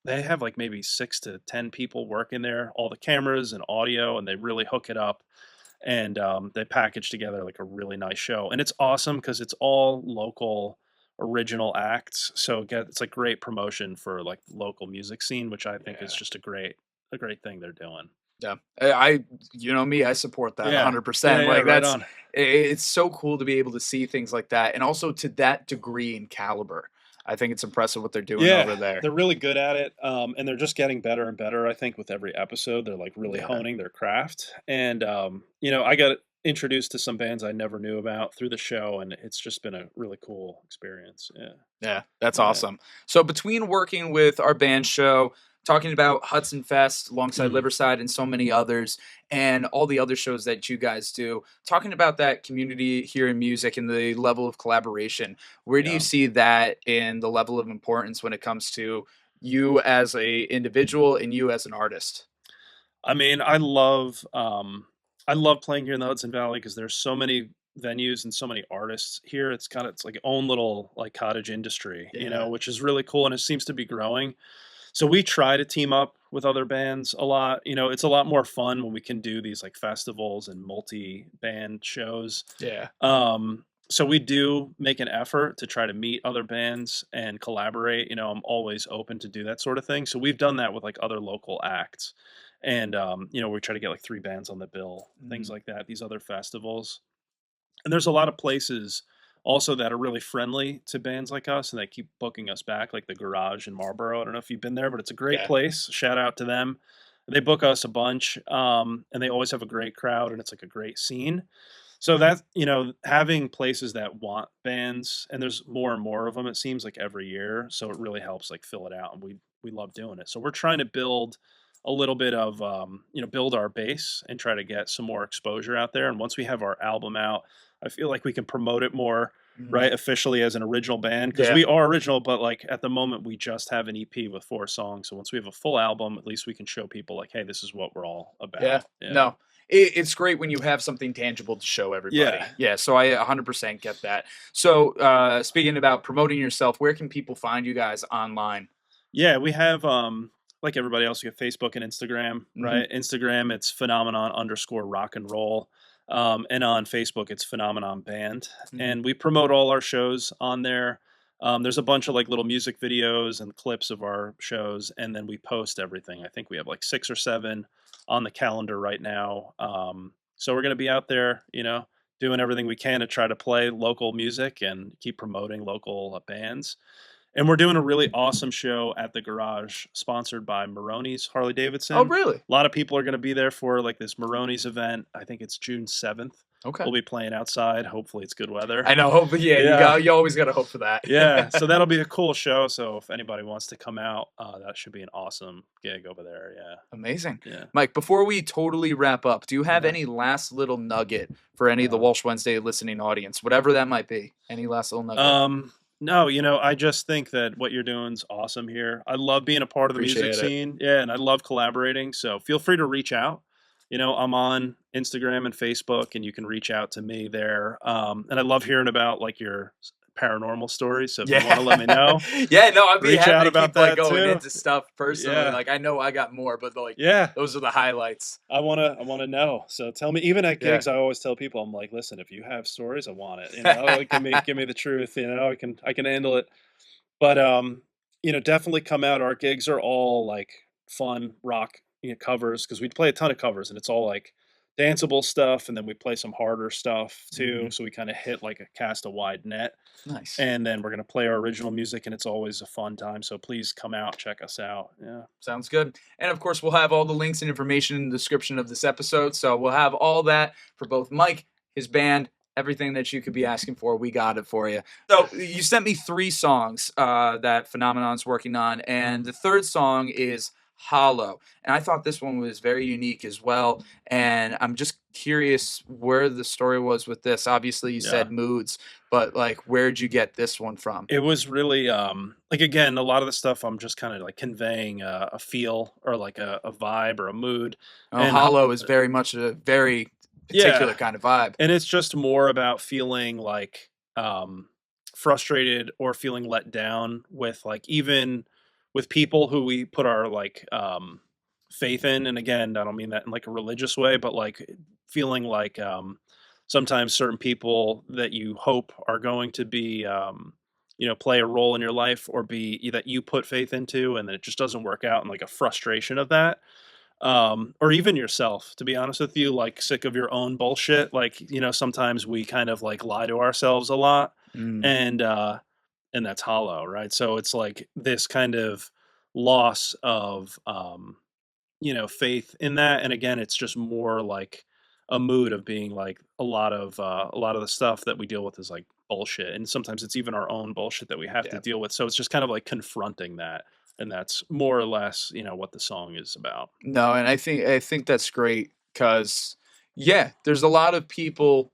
They have like maybe 6 to 10 people working there, all the cameras and audio, and they really hook it up. And they package together like a really nice show. And it's awesome because it's all local original acts. So it's like great promotion for like the local music scene, which I think is just a great thing they're doing. Yeah, me, I support that 100%. Like that's it's so cool to be able to see things like that, and also to that degree and caliber. I think it's impressive what they're doing over there. They're really good at it, and they're just getting better and better. I think with every episode, they're like really honing their craft. And I got introduced to some bands I never knew about through the show, and it's just been a really cool experience. Yeah, that's awesome. So between working with our band show, talking about Hudson Fest alongside Libricide and so many others, and all the other shows that you guys do, talking about that community here in music and the level of collaboration, where do you see that in the level of importance when it comes to you as a individual and you as an artist? I mean, I love playing here in the Hudson Valley because there's so many venues and so many artists here. It's like own little like cottage industry, which is really cool, and it seems to be growing. So we try to team up with other bands a lot. It's a lot more fun when we can do these like festivals and multi-band shows. Yeah. So we do make an effort to try to meet other bands and collaborate. I'm always open to do that sort of thing. So we've done that with like other local acts. And we try to get like 3 bands on the bill, things like that, these other festivals. And there's a lot of places also that are really friendly to bands like us and they keep booking us back, like the Garage in Marlboro. I don't know if you've been there, but it's a great Yeah. place. Shout out to them. They book us a bunch, and they always have a great crowd, and it's like a great scene. So that, having places that want bands, and there's more and more of them, it seems like every year. So it really helps like fill it out, and we love doing it. So we're trying to build a little bit of, build our base and try to get some more exposure out there. And once we have our album out, I feel like we can promote it more, right, officially as an original band, because we are original, but like at the moment we just have an EP with 4 songs. So once we have a full album, at least we can show people like, hey, this is what we're all about. Yeah. No, it's great when you have something tangible to show everybody. Yeah. So I 100% get that. So speaking about promoting yourself, where can people find you guys online? Yeah, we have, like everybody else, we have Facebook and Instagram, right? Instagram, it's phenomenon_rock and roll. And on Facebook, it's Phenomenon Band. And we promote all our shows on there. There's a bunch of like little music videos and clips of our shows, and then we post everything. I think we have like 6 or 7 on the calendar right now. So we're going to be out there, doing everything we can to try to play local music and keep promoting local bands. And we're doing a really awesome show at the Garage, sponsored by Maroney's Harley Davidson. Oh, really? A lot of people are going to be there for like this Maroney's event. I think it's June 7th. Okay. We'll be playing outside. Hopefully it's good weather. I know. Hopefully, you always got to hope for that. Yeah. So that'll be a cool show. So if anybody wants to come out, that should be an awesome gig over there. Yeah. Amazing. Yeah. Mike, before we totally wrap up, do you have any last little nugget for any of the Walsh Wednesday listening audience, whatever that might be? Any last little nugget? No, I just think that what you're doing is awesome here. I love being a part of the music scene. Yeah, and I love collaborating. So feel free to reach out. I'm on Instagram and Facebook, and you can reach out to me there. And I love hearing about like your paranormal stories. So if you want to let me know, I'd be reach happy out to about keep like that going too. into stuff personally. Yeah. Like I know I got more, but like those are the highlights. I wanna know. So tell me. Even at gigs, I always tell people, I'm like, listen, if you have stories, I want it. Like, give me the truth. I can handle it. But definitely come out. Our gigs are all like fun rock covers, because we play a ton of covers, and it's all like danceable stuff, and then we play some harder stuff too. So we kind of cast a wide net. Nice. And then we're going to play our original music, and it's always a fun time. So please come out, check us out. Yeah. Sounds good. And of course, we'll have all the links and information in the description of this episode. So we'll have all that for both Mike, his band, everything that you could be asking for. We got it for you. So you sent me 3 songs that Phenomenon's working on. And the third song is Hollow. And I thought this one was very unique as well. And I'm just curious where the story was with this. Obviously, you said moods, but like, where'd you get this one from? It was really, again, a lot of the stuff I'm just kind of like conveying a feel or like a vibe or a mood. And Hollow is very much a very particular kind of vibe. And it's just more about feeling like frustrated or feeling let down with like, even with people who we put our like faith in. And again, I don't mean that in like a religious way, but like feeling like sometimes certain people that you hope are going to be play a role in your life, or be that you put faith into, and then it just doesn't work out, and like a frustration of that. Or even yourself, to be honest with you, like sick of your own bullshit. Like, sometimes we kind of like lie to ourselves a lot, and that's Hollow, right? So it's like this kind of loss of, faith in that. And again, it's just more like a mood of being like a lot of the stuff that we deal with is like bullshit. And sometimes it's even our own bullshit that we have to deal with. So it's just kind of like confronting that. And that's more or less, what the song is about. No, and I think that's great, because there's a lot of people,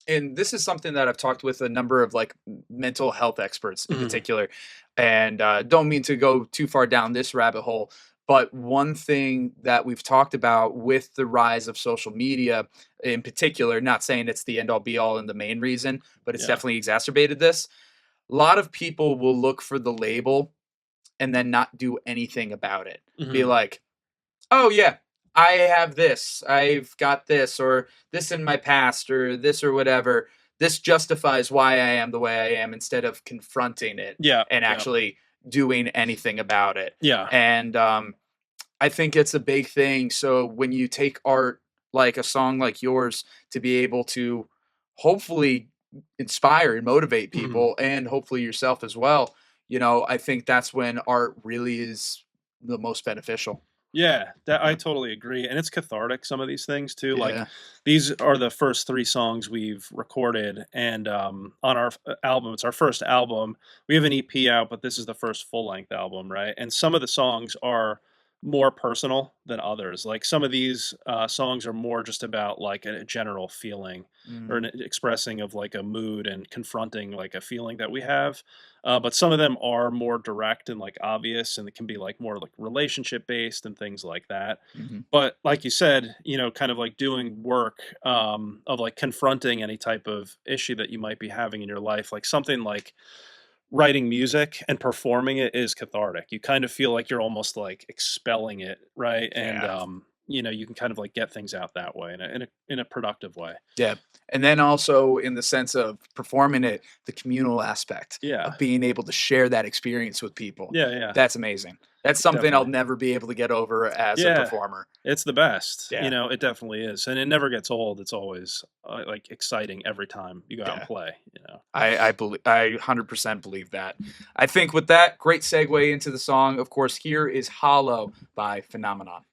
and this is something that I've talked with a number of like mental health experts in particular, and don't mean to go too far down this rabbit hole, but one thing that we've talked about with the rise of social media in particular, not saying it's the end all be all and the main reason, but it's definitely exacerbated this. A lot of people will look for the label and then not do anything about it. Be like, oh yeah, I have this, I've got this, or this in my past, or this or whatever. this justifies why I am the way I am, instead of confronting it and actually doing anything about it. Yeah. And I think it's a big thing. So when you take art like a song like yours to be able to hopefully inspire and motivate people, and hopefully yourself as well, you know, I think that's when art really is the most beneficial. Yeah, I totally agree. And it's cathartic, some of these things too. Like Yeah. these are the first 3 songs we've recorded, and on our album, it's our first album. We have an EP out, but this is the first full-length album, right? And some of the songs are more personal than others. Like some of these songs are more just about like a general feeling or an expressing of like a mood and confronting like a feeling that we have. But some of them are more direct and like obvious, and it can be like more like relationship based and things like that. But like you said, you know, kind of like doing work of like confronting any type of issue that you might be having in your life, like something like writing music and performing it is cathartic. You kind of feel like you're almost like expelling it, right? And you know, you can kind of like get things out that way in a productive way. Yeah. And then also in the sense of performing it, the communal aspect of being able to share that experience with people. Yeah. That's amazing. That's something I'll Definitely. never be able to get over as a performer. It's the best. Yeah. You know, it definitely is. And it never gets old. It's always like exciting every time you go out and play, you know. I 100% believe that. I think with that, great segue into the song. Of course, here is Hollow by Phenomenon.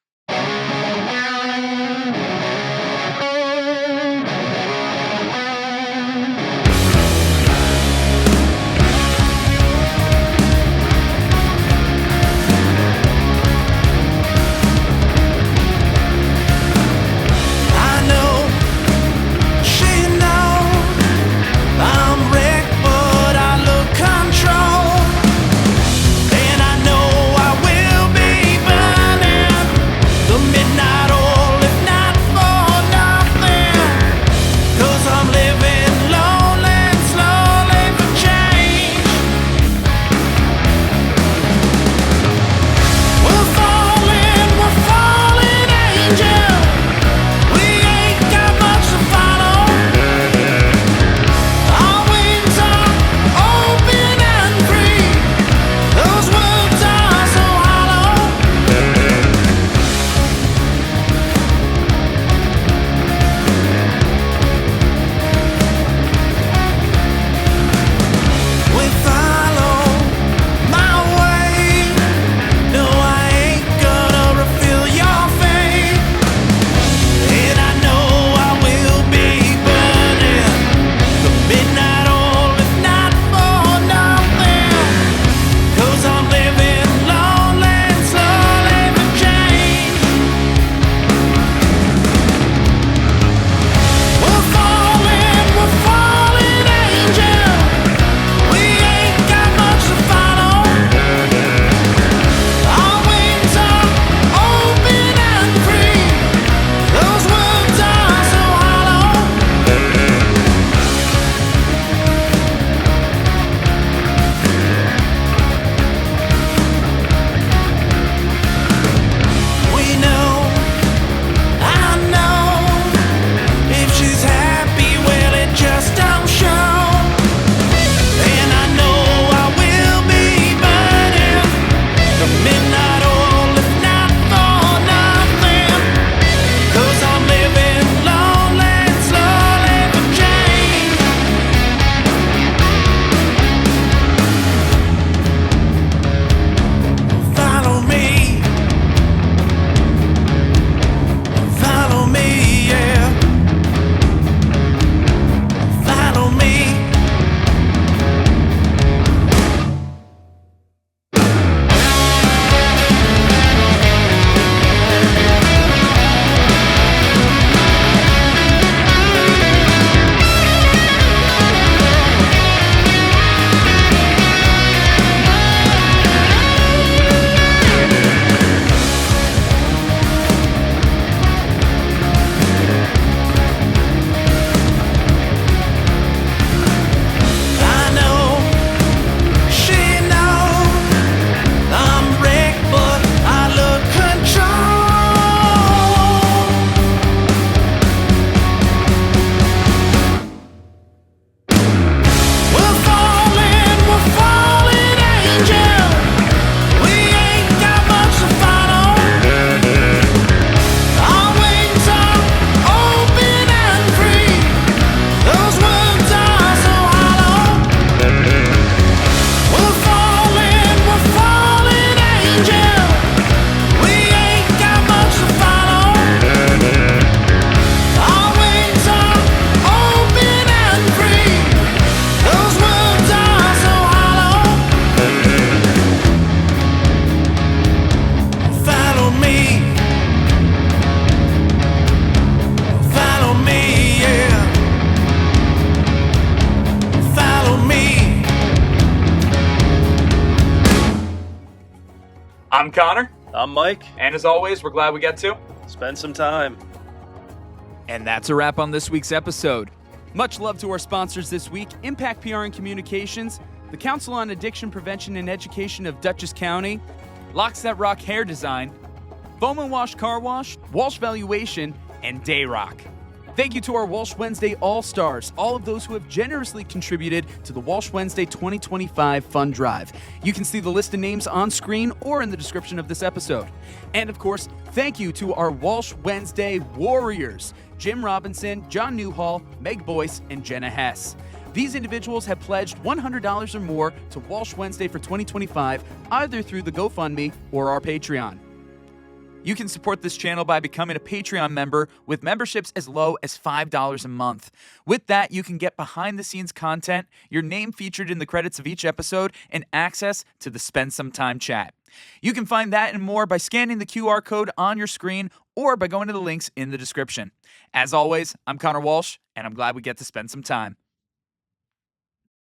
I'm Connor, I'm Mike. and as always, we're glad we get to. Spend some time. And that's a wrap on this week's episode. Much love to our sponsors this week, Impact PR and Communications, the Council on Addiction Prevention and Education of Dutchess County, Locks That Rock Hair Design, Foam and Wash Car Wash, Walsh Valuation, and Dayrock. Thank you to our Walsh Wednesday All-Stars, all of those who have generously contributed to the Walsh Wednesday 2025 Fund Drive. You can see the list of names on screen or in the description of this episode. And of course, thank you to our Walsh Wednesday Warriors, Jim Robinson, John Newhall, Meg Boyce, and Jenna Hess. These individuals have pledged $100 or more to Walsh Wednesday for 2025, either through the GoFundMe or our Patreon. You can support this channel by becoming a Patreon member with memberships as low as $5 a month. With that, you can get behind-the-scenes content, your name featured in the credits of each episode, and access to the Spend Some Time chat. You can find that and more by scanning the QR code on your screen or by going to the links in the description. As always, I'm Connor Walsh, and I'm glad we get to spend some time.